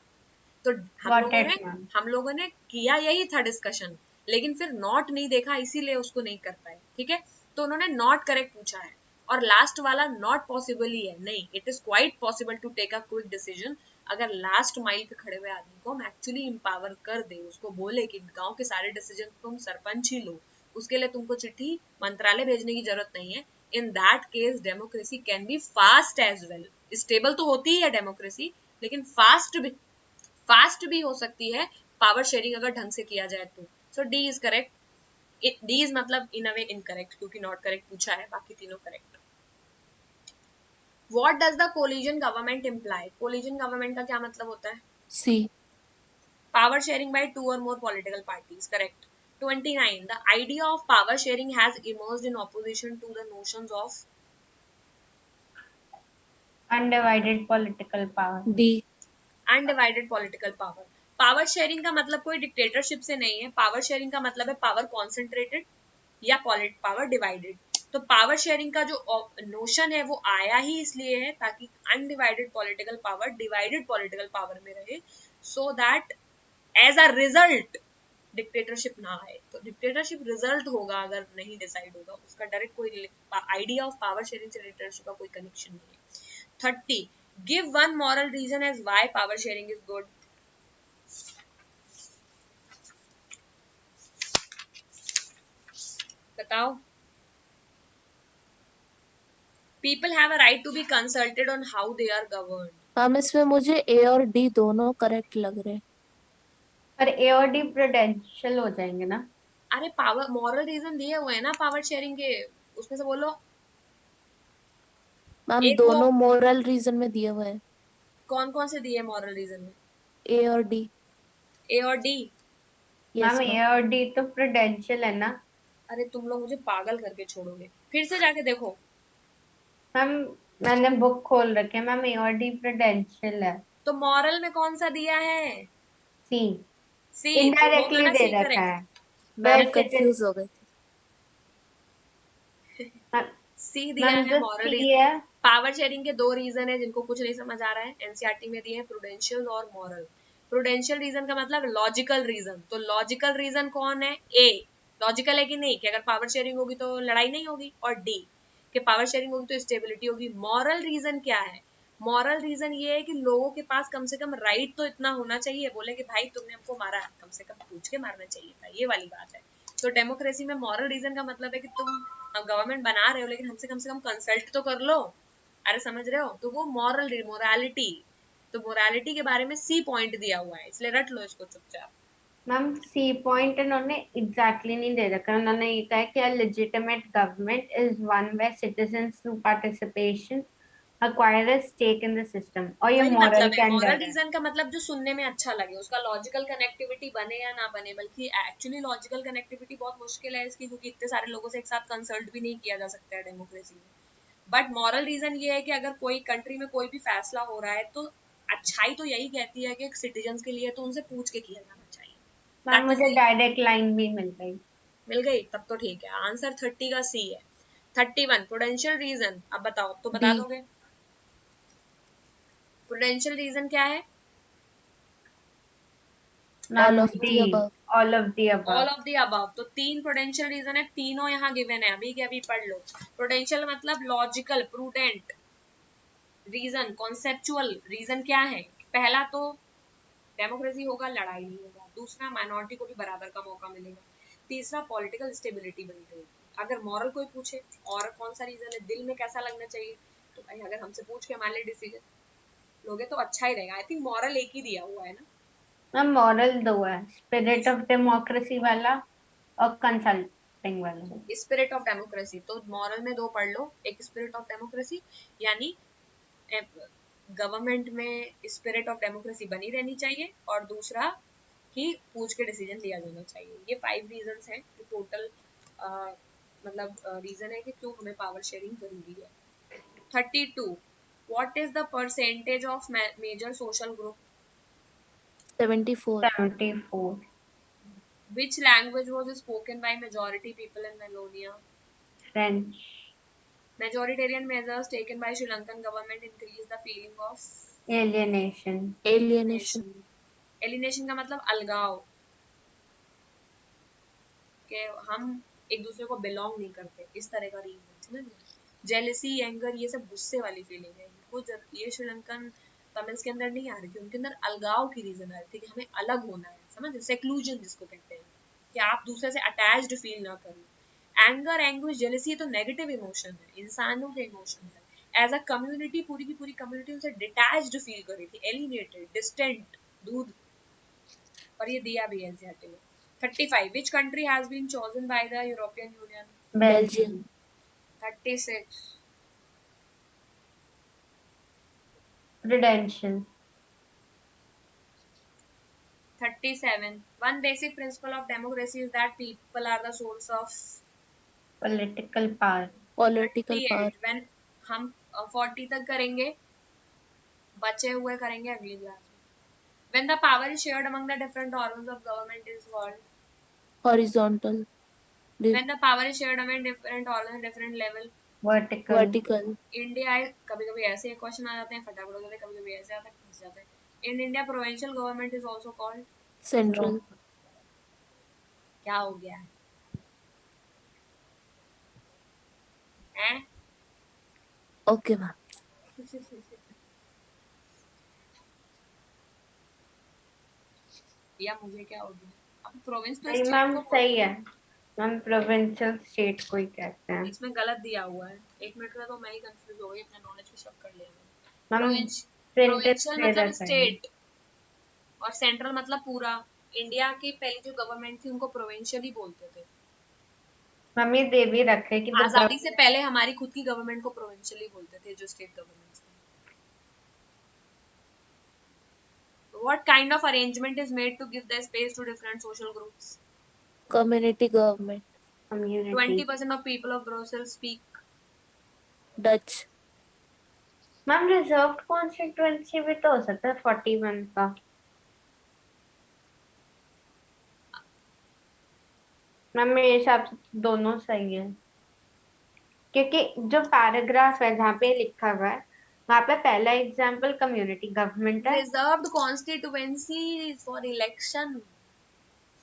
तो Got it, ma'am. हम लोगों ने किया यही था डिस्कशन, लेकिन फिर नॉट नहीं देखा इसीलिए उसको नहीं कर पाए, ठीक है। तो उन्होंने नॉट करेक्ट पूछा है, और लास्ट वाला नॉट पॉसिबल ही है, नहीं, it is quite possible to take a quick decision. अगर लास्ट माइल पे खड़े हुए आदमी को हम एक्चुअली एम्पावर कर दे, उसको बोले कि गांव के सारे डिसीजन तुम सरपंच ही लो, उसके लिए तुमको चिट्ठी मंत्रालय भेजने की जरूरत नहीं है, in that case democracy can be fast as well. Stable तो होती ही है डेमोक्रेसी, लेकिन फास्ट भी हो सकती है पावर शेयरिंग अगर ढंग से किया जाए तो। So D is correct. D is मतलब इन अ वे इनकरेक्ट, क्योंकि नॉट करेक्ट पूछा है, बाकी तीनों correct. What does the coalition government imply? Coalition government का क्या मतलब होता है? C. Power sharing by two or more political parties, correct. 29, the idea of power sharing has emerged in opposition to the notions of Undivided political power. D. Undivided political power. Power sharing का मतलब कोई डिक्टेटरशिप से नहीं है, पावर शेयरिंग का मतलब है पावर कॉन्सेंट्रेटेड या पावर डिवाइडेड। तो पावर शेयरिंग का जो नोशन है वो आया ही इसलिए है ताकि undivided political power divided political power में रहे, so that as a result dictatorship ना आए। तो डिक्टेटरशिप रिजल्ट होगा अगर नहीं डिसाइड होगा, उसका डायरेक्ट कोई आइडिया ऑफ पावर शेयरिंग से डिक्टेटरशिप का कोई कनेक्शन नहीं है। 30, give one moral reason as why power sharing is good. बताओ। People have a right to be consulted on how they are governed. Ma'am इसमें मुझे ए और डी दोनों करेक्ट लग रहे हैं। पर ए और डी प्रूडेंशियल हो जाएंगे ना? अरे पावर मॉरल रीजन दिए हुए हैं ना पावर शेयरिंग के, उसमें से बोलो। मैम एक वो दोनों मोरल रीजन में दिए हुए हैं, कौन कौन से दिए मॉरल रीजन में? ए और डी। ए और D. Ma'am yes A ma'am. और डी तो प्रूडेंशियल है ना? अरे तुम लोग मुझे पागल करके छोड़ोगे, फिर से जाके देखो। मैम मैंने बुक खोल रखी है मैम, ए और डी प्रूडेंशियल है। तो मॉरल में कौन सा दिया है? सी। सी, तो होगा इनडायरेक्टली ना दे सी रखा करेक्ट। है। मैम वैसे तो कंफ्यूज हो गए थे। सी दिया मैम है जो मॉरल सी रीजन। है। पावर शेयरिंग के दो रीजन है जिनको कुछ नहीं समझ आ रहा है, एनसीईआरटी में दिए हैं, प्रूडेंशियल और मॉरल। प्रूडेंशियल रीजन का मतलब लॉजिकल रीजन, तो लॉजिकल रीजन कौन है? ए, लॉजिकल है कि नहीं कि अगर पावर शेयरिंग होगी तो लड़ाई नहीं होगी, और डी कि पावर शेयरिंग होगी तो स्टेबिलिटी होगी। मॉरल रीजन क्या है? मॉरल रीजन ये है कि लोगों के पास कम से कम राइट तो इतना होना चाहिए, बोले कि भाई तुमने हमको मारा, कम से कम पूछ के मारना चाहिए था, ये वाली बात है। तो डेमोक्रेसी में मॉरल रीजन का मतलब है कि तुम गवर्नमेंट बना रहे हो लेकिन हमसे कम से कम कंसल्ट तो कर लो। अरे समझ रहे हो, तो वो मोरालिटी। तो मोरालिटी के बारे में सी पॉइंट दिया हुआ है, इसलिए रट लो इसको चुपचाप। मैम सी पॉइंट इन्होंने एग्जैक्टली नहीं दे रखा, उन्होंने ये कहा कि legitimate government is one where citizens through participation acquire a stake in the system, और ये वही मॉरल मतलब है, के मॉरल अंडर है। रीजन का मतलब जो सुनने में अच्छा लगे, उसका लॉजिकल कनेक्टिविटी बने या ना बने, बल्कि एक्चुअली लॉजिकल कनेक्टिविटी बहुत मुश्किल है इसकी, क्योंकि इतने सारे लोगों से एक साथ कंसल्ट भी नहीं किया जा सकता है डेमोक्रेसी में। बट मॉरल रीजन ये है कि अगर कोई कंट्री में कोई भी फैसला हो रहा है तो अच्छाई तो यही कहती है कि सिटीजन के लिए तो उनसे पूछ के किया जाना चाहिए। मैम दैट इज मुझे द, डायरेक्ट लाइन भी मिल गई। मिल गई तब तो ठीक है, आंसर 30 का सी है। 31, प्रूडेंशियल रीजन, अब बताओ, तो डी। बता दोगे? प्रूडेंशियल रीजन क्या है? All ma'am of D. The above. All of the all above. Of the above. तो तीन प्रोडेंशियल रीजन है, तीनों यहाँ गिवन है, अभी के अभी पढ़ लो। प्रोडेंशियल मतलब logical, prudent reason, conceptual reason क्या है? पहला तो डेमोक्रेसी होगा, लड़ाई नहीं होगा। दूसरा, माइनॉरिटी को भी बराबर का मौका मिलेगा। तीसरा, पॉलिटिकल स्टेबिलिटी बनी रहेगी। अगर मॉरल कोई पूछे और कौन सा रीजन है, दिल में कैसा लगना चाहिए, तो भाई अगर हमसे पूछ के हमारे लिए डिसीजन लोगे तो अच्छा ही रहेगा। आई थिंक मॉरल एक ही दिया हुआ है ना। मैम मॉरल दो है, स्पिरिट ऑफ डेमोक्रेसी वाला और कंसल्टिंग वाला। स्पिरिट ऑफ डेमोक्रेसी, तो मॉरल में दो पढ़ लो, एक स्पिरिट ऑफ डेमोक्रेसी यानी गवर्नमेंट में स्पिरिट ऑफ डेमोक्रेसी बनी रहनी चाहिए, और दूसरा कि पूछ के डिसीजन लिया जाना चाहिए। ये 5 रीजंस हैं जो टोटल मतलब रीजन है कि क्यों हमें पावर शेयरिंग जरूरी है। 32, what is the percentage of major social group? 74। 74। Which language was spoken by majority people in Wallonia? French. Majoritarian measures taken by Sri Lankan government increase the feeling of alienation. alienation, alienation का मतलब अलगाव, कि हम एक दूसरे को बिलोंग नहीं करते, इस तरह का रीजन समझ गए। जेलसी, एंगर, ये सब गुस्से वाली फीलिंग है। इनको ये श्रीलंकन तमिल्स के अंदर नहीं आ रही थी, उनके अंदर अलगाव की रीजन आ रही थी कि हमें अलग होना है, समझ, सेक्लूजन जिसको कहते हैं, कि आप दूसरे से अटैच्ड फील ना करें। एंगर, एंग्विश, जेलसी, ये तो नेगेटिव इमोशन है, इंसानों के इमोशन है। एज अ कम्युनिटी पूरी की पूरी कम्युनिटी उनसे डिटैच्ड फील कर रही थी, एलिनेटेड, डिस्टेंट, दूर। और ये दिया भी है एनसीईआरटी में। 35 which country has been chosen by the European Union? Belgium, 36 Prudential. 37 one basic principle of democracy is that people are the source of Political power. political power, 38 when हम 40 तक करेंगे, बचे हुए करेंगे अगली क्लास में। when the power is shared among the different organs of government is called, horizontal, when the power is shared among different organs different level, Vertical. vertical, India, कभी कभी ऐसे क्वेश्चन आ जाते हैं फटाफट हो जाते हैं, कभी कभी ऐसे आते हैं फंस जाते हैं। In India provincial government is also called, central. क्या हो गया है? Okay, ma'am. या मुझे क्या हो गया? अब प्रोविंस तो नहीं स्टेट मैम को सही बोलते है, हैं। मैम प्रोविंशियल स्टेट को ही कहते हैं। इसमें गलत दिया हुआ है, एक मिनट में तो मैं ही कंफ्यूज हो गई, अपने नॉलेज पे शक कर लिया मैंने। मैम प्रिंटेड प्रोविंशियल दे मतलब रखा है। स्टेट और सेंट्रल मतलब पूरा। इंडिया की पहली जो गवर्नमेंट थी उनको प्रोविंशियल ही बोलते थे। मैम ये दे भी रखे कि द आजादी से पहले हमारी खुद की गवर्नमेंट को प्रोविंशियल ही बोलते थे, जो स्टेट गवर्नमेंट थी। What kind of arrangement is made to give the space to different social groups? Community government, community. 20% of people of Brussels speak Dutch, ma'am reserve constituency भी तो हो सकता है 41 का। मैम मेरे हिसाब से दोनों सही है, क्योंकि जो पैराग्राफ है जहाँ पे लिखा हुआ है वहाँ पे पहला एग्जाम्पल कम्युनिटी गवर्नमेंट है। reserved constituency for election.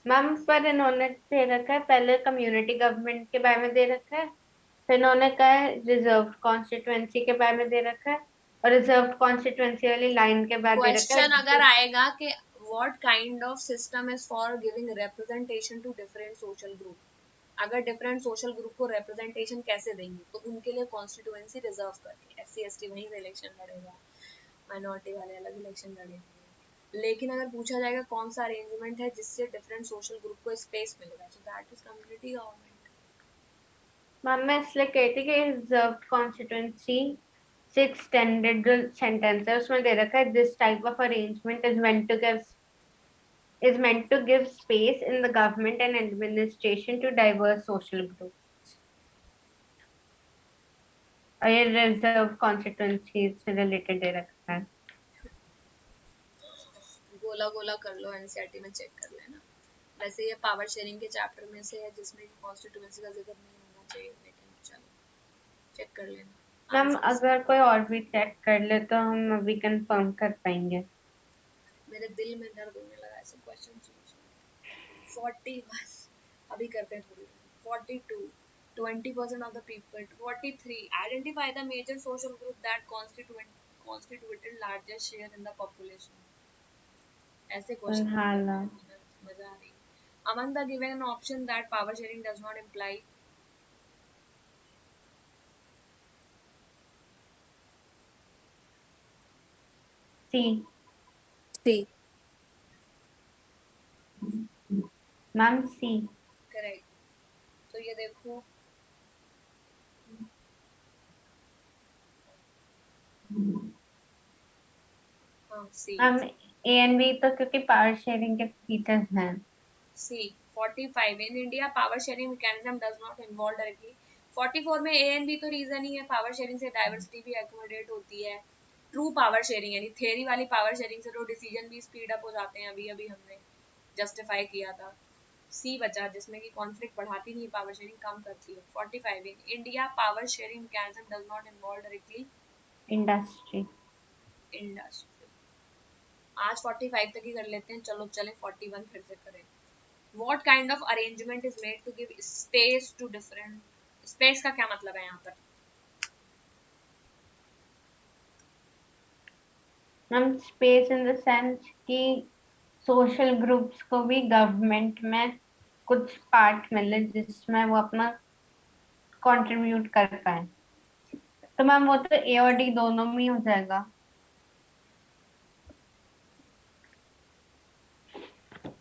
Ma'am पर इन्होंने दे रखा है पहले कम्युनिटी गवर्नमेंट के बारे में दे रखा है, फिर इन्होंने कहा है रिजर्व कॉन्स्टिट्यूएंसी के बारे में दे रखा है, और रिजर्व कॉन्स्टिट्यूएंसी वाली लाइन के बाद दे रखा क्वेश्चन अगर है। आएगा कि what kind of system is for giving representation to different social group, अगर डिफरेंट सोशल ग्रुप को रिप्रेजेंटेशन कैसे देंगे, तो उनके लिए कॉन्स्टिट्यूएंसी रिजर्व करके, एससी एसटी वहीं से इलेक्शन लड़ेगा, माइनॉरिटी वाले अलग इलेक्शन लड़ेंगे। लेकिन अगर पूछा जाएगा कौन सा अरेंजमेंट है जिससे डिफरेंट सोशल ग्रुप को स्पेस मिलेगा, सो that is community government. Ma'am मैं इसलिए कहती कि रिजर्व कॉन्स्टिट्यूएंसी से एक्सटेंडेड जो सेंटेंस है उसमें दे रखा है this type of arrangement is meant to give space in the government and administration to diverse social groups. और ये रिजर्व कॉन्स्टिट्यूएंसी से रिलेटेड दे रखा है। गोला गोला कर लो, एनसीईआरटी में चेक कर लेना। वैसे ये पावर शेयरिंग के चैप्टर में से है जिसमें कॉन्स्टिट्यूएंसी का जिक्र नहीं होना चाहिए, लेकिन चलो चेक कर लेना। मैम अगर कोई और भी चेक कर ले तो हम अभी कंफर्म कर पाएंगे। मेरे दिल में दर्द होने लगा ऐसे क्वेश्चन सोच। 41 अभी करते हैं थोड़ी देर। 42 20% of the people। 43 identify the major social group that constituted largest share in the population। ऐसे क्वेश्चन हाला। मजा आ रही है। among the given option that power sharing does not imply, C. C, ma'am C. Correct. तो ये देखो, हाँ C. Ma'am A and B तो क्योंकि पावर शेयरिंग के फीचर्स हैं। C 45 in India power sharing mechanism does not involve directly। 44 में A and B तो रीजन ही है, पावर शेयरिंग से डाइवर्सिटी भी एकोमोडेट होती है। ट्रू पावर शेयरिंग यानी थ्योरी वाली पावर शेयरिंग से तो डिसीजन भी स्पीड अप हो जाते हैं, अभी अभी हमने जस्टिफाई किया था। सी बचा जिसमें कि कॉन्फ्लिक्ट बढ़ाती नहीं, पावर शेयरिंग कम करती है। 45 in India power sharing mechanism does not involve directly industry. Industry. आज 45 तक ही कर लेते हैं, चलो चले 41 फिर से करें। What kind of arrangement is made to give space to different, space का क्या मतलब है यहाँ पर? Ma'am space in the sense कि सोशल ग्रुप्स को भी गवर्नमेंट में कुछ पार्ट मिले जिसमें वो अपना कंट्रीब्यूट कर पाए। तो मैम वो तो ए और डी दोनों में ही हो जाएगा।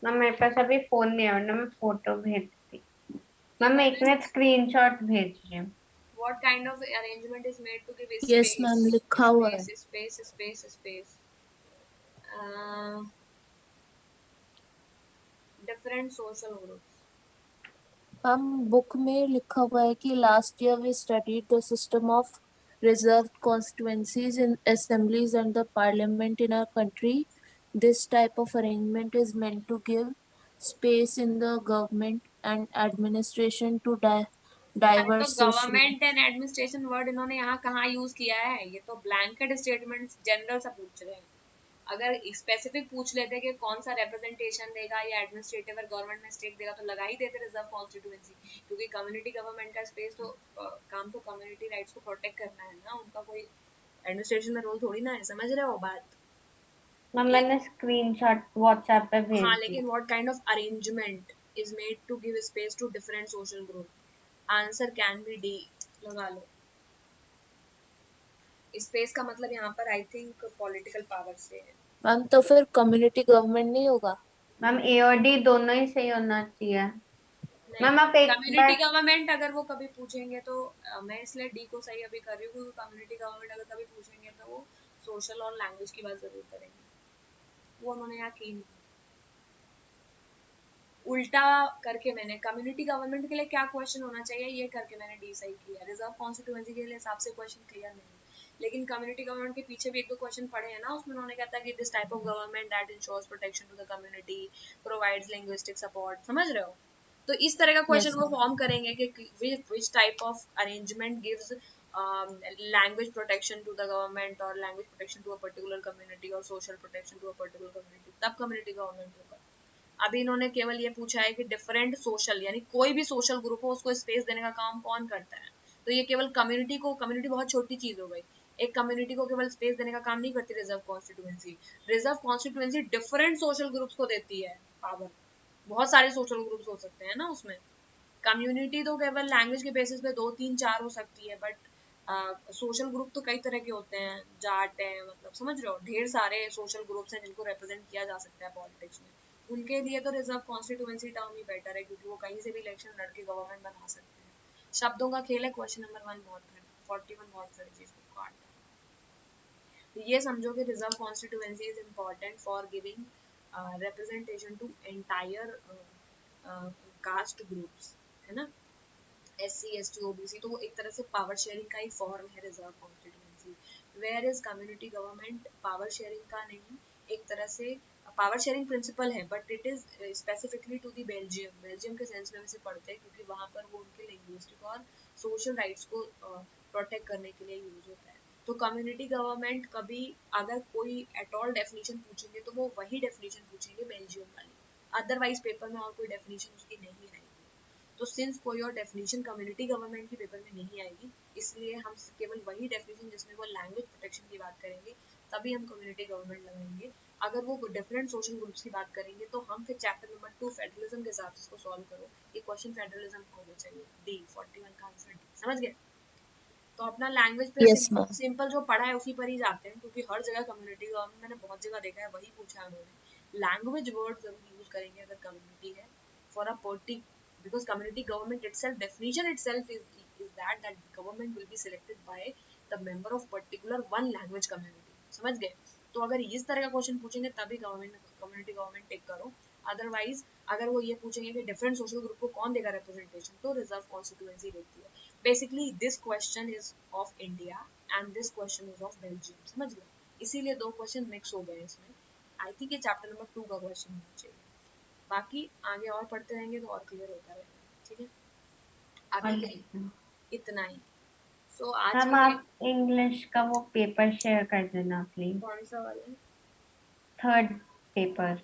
मैम मेरे पास अभी फोन नहीं है वरना मैं फोटो भेजती। मैम मैं एक मिनट स्क्रीनशॉट भेज रही हूँ। What kind of arrangement is made to give yes ma'am space, लिखा हुआ है। space, space, space, space, uh, different social groups? हम बुक में लिखा हुआ है कि last year we studied the system of reserve constituencies in assemblies and the parliament in our country. This type of arrangement is meant to give space in the government and administration to अरे तो diverse social government groups. And administration word इन्होंने यहाँ कहाँ यूज किया है? ये तो ब्लैंकेट स्टेटमेंट जनरल सा पूछ रहे हैं। अगर स्पेसिफिक पूछ लेते कि कौन सा रिप्रेजेंटेशन देगा या एडमिनिस्ट्रेटिव और गवर्नमेंट में स्टेट देगा तो लगा ही देते रिजर्व कॉन्स्टिट्यूएंसी, क्योंकि कम्युनिटी गवर्नमेंट का स्पेस तो काम तो कम्युनिटी राइट्स को प्रोटेक्ट करना है ना, उनका कोई एडमिनिस्ट्रेशन में रोल थोड़ी ना है। समझ रहे हो बात? मैम ले, मैंने स्क्रीनशॉट व्हाट्सएप पे भेज हाँ, दी। लेकिन what kind of arrangement is made to give space to different social group? Answer can be D, लगा लो। स्पेस का मतलब यहाँ पर आई थिंक पॉलिटिकल पावर से है। मैम तो फिर कम्युनिटी गवर्नमेंट नहीं होगा? मैम ए और डी दोनों ही सही होना चाहिए। नहीं, मैम आप एक कम्युनिटी बार गवर्नमेंट अगर वो कभी पूछेंगे तो मैं इसलिए डी को सही अभी कर रही हूँ, क्योंकि कम्युनिटी गवर्नमेंट अगर कभी पूछेंगे तो वो सोशल और लैंग्वेज की बात जरूर करेंगे, वो उन्होंने यहाँ की नहीं। उल्टा करके मैंने कम्युनिटी गवर्नमेंट के लिए क्या क्वेश्चन होना चाहिए ये करके मैंने डी सही किया। रिजर्व कॉन्स्टिट्यूएंसी के लिए हिसाब से क्वेश्चन क्लियर नहीं, लेकिन कम्युनिटी गवर्नमेंट के पीछे भी एक दो क्वेश्चन पढ़े हैं ना, उसमें उन्होंने कहता है कि this type of government that ensures protection to the community, provides linguistic support. समझ रहे हो? तो इस तरह का क्वेश्चन यस वो मैम। फॉर्म करेंगे कि which type of arrangement gives language protection to the government और language protection to a particular community और social protection to a particular community, तब कम्युनिटी गवर्नमेंट होगा। अभी इन्होंने केवल ये पूछा है कि डिफरेंट सोशल, यानी कोई भी सोशल ग्रुप हो उसको स्पेस देने का काम कौन करता है। तो ये केवल कम्युनिटी को, कम्युनिटी बहुत छोटी चीज हो गई, एक कम्युनिटी को केवल स्पेस देने का काम नहीं करती reserve constituency. Reserve constituency different social groups को देती है पावर। बहुत सारे सोशल ग्रुप्स हो सकते हैं ना उसमें। कम्युनिटी तो केवल लैंग्वेज के बेसिस पे दो तीन चार हो सकती है, बट सोशल ग्रुप तो कई तरह के होते हैं, जाट है, मतलब समझ रहे हो, ढेर सारे सोशल ग्रुप्स हैं जिनको रिप्रेजेंट किया जा सकता है पॉलिटिक्स में। उनके लिए तो रिजर्व कॉन्स्टिट्यूएंसी टर्म ही बेटर है, क्योंकि वो कहीं से भी इलेक्शन लड़के गवर्नमेंट बना सकते हैं। शब्दों का खेल है। क्वेश्चन नंबर 1 बहुत खड़े, 41 बहुत खड़े चीज को काट। तो ये समझो कि reserve constituency is important for giving representation to entire caste groups, है ना, SC ST OBC। तो वो एक तरह से पावर शेयरिंग का ही फॉर्म है reserve constituency. Where is community government power sharing का नहीं, एक तरह से पावर शेयरिंग प्रिंसिपल है, but it is specifically to the Belgium. Belgium के सेंस में वैसे पढ़ते हैं क्योंकि वहां पर वो उनके लिंग्विस्टिक और सोशल राइट्स को प्रोटेक्ट करने के लिए यूज होता है। तो कम्युनिटी गवर्नमेंट कभी अगर कोई एट ऑल डेफिनेशन पूछेंगे तो वो वही डेफिनेशन पूछेंगे बेल्जियम वाली, अदरवाइज पेपर में और कोई डेफिनेशन उसकी नहीं आएगी। तो सिंस कोई और डेफिनेशन कम्युनिटी गवर्नमेंट के पेपर में नहीं आएगी, इसलिए हम केवल वही डेफिनेशन जिसमें वो लैंग्वेज प्रोटेक्शन की बात करेंगे तभी हम कम्युनिटी गवर्नमेंट लगाएंगे। अगर वो डिफरेंट सोशल ग्रुप्स की बात करेंगे तो हम फिर चैप्टर नंबर 2 फेडरलिज्म के हिसाब से इसको सॉल्व करो। ये क्वेश्चन फेडरलिज्म होना चाहिए, डी 41 का आंसर डी। समझ गए? तो अपना लैंग्वेज पे यस मैम। सिंपल जो पढ़ा है उसी पर ही जाते हैं, क्योंकि हर जगह कम्युनिटी गवर्नमेंट मैंने बहुत जगह देखा है वही पूछा है उन्होंने। लैंग्वेज वर्ड जरूर यूज करेंगे अगर कम्युनिटी है for a party, because community government itself, definition itself is that government will be selected by the member of particular one language community। समझ गए? तो अगर इस तरह का क्वेश्चन पूछेंगे तभी गवर्नमेंट कम्युनिटी गवर्नमेंट टेक करो, अदरवाइज अगर वो ये पूछेंगे कि डिफरेंट सोशल ग्रुप को कौन देगा रिप्रेजेंटेशन तो रिजर्व कॉन्स्टिट्यूएंसी देती है। Basically this question is of India and this question is of Belgium. समझ गए? इसीलिए दो क्वेश्चन मिक्स हो गए इसमें। आई थिंक ये चैप्टर नंबर 2 का क्वेश्चन होना चाहिए। बाकी आगे और पढ़ते रहेंगे तो और क्लियर होता रहेगा, ठीक है। और अभी के लिए इतना ही। सो आज मैम के लिए आप इंग्लिश का वो पेपर शेयर कर देना प्लीज, कौन सा वाला है? Third paper.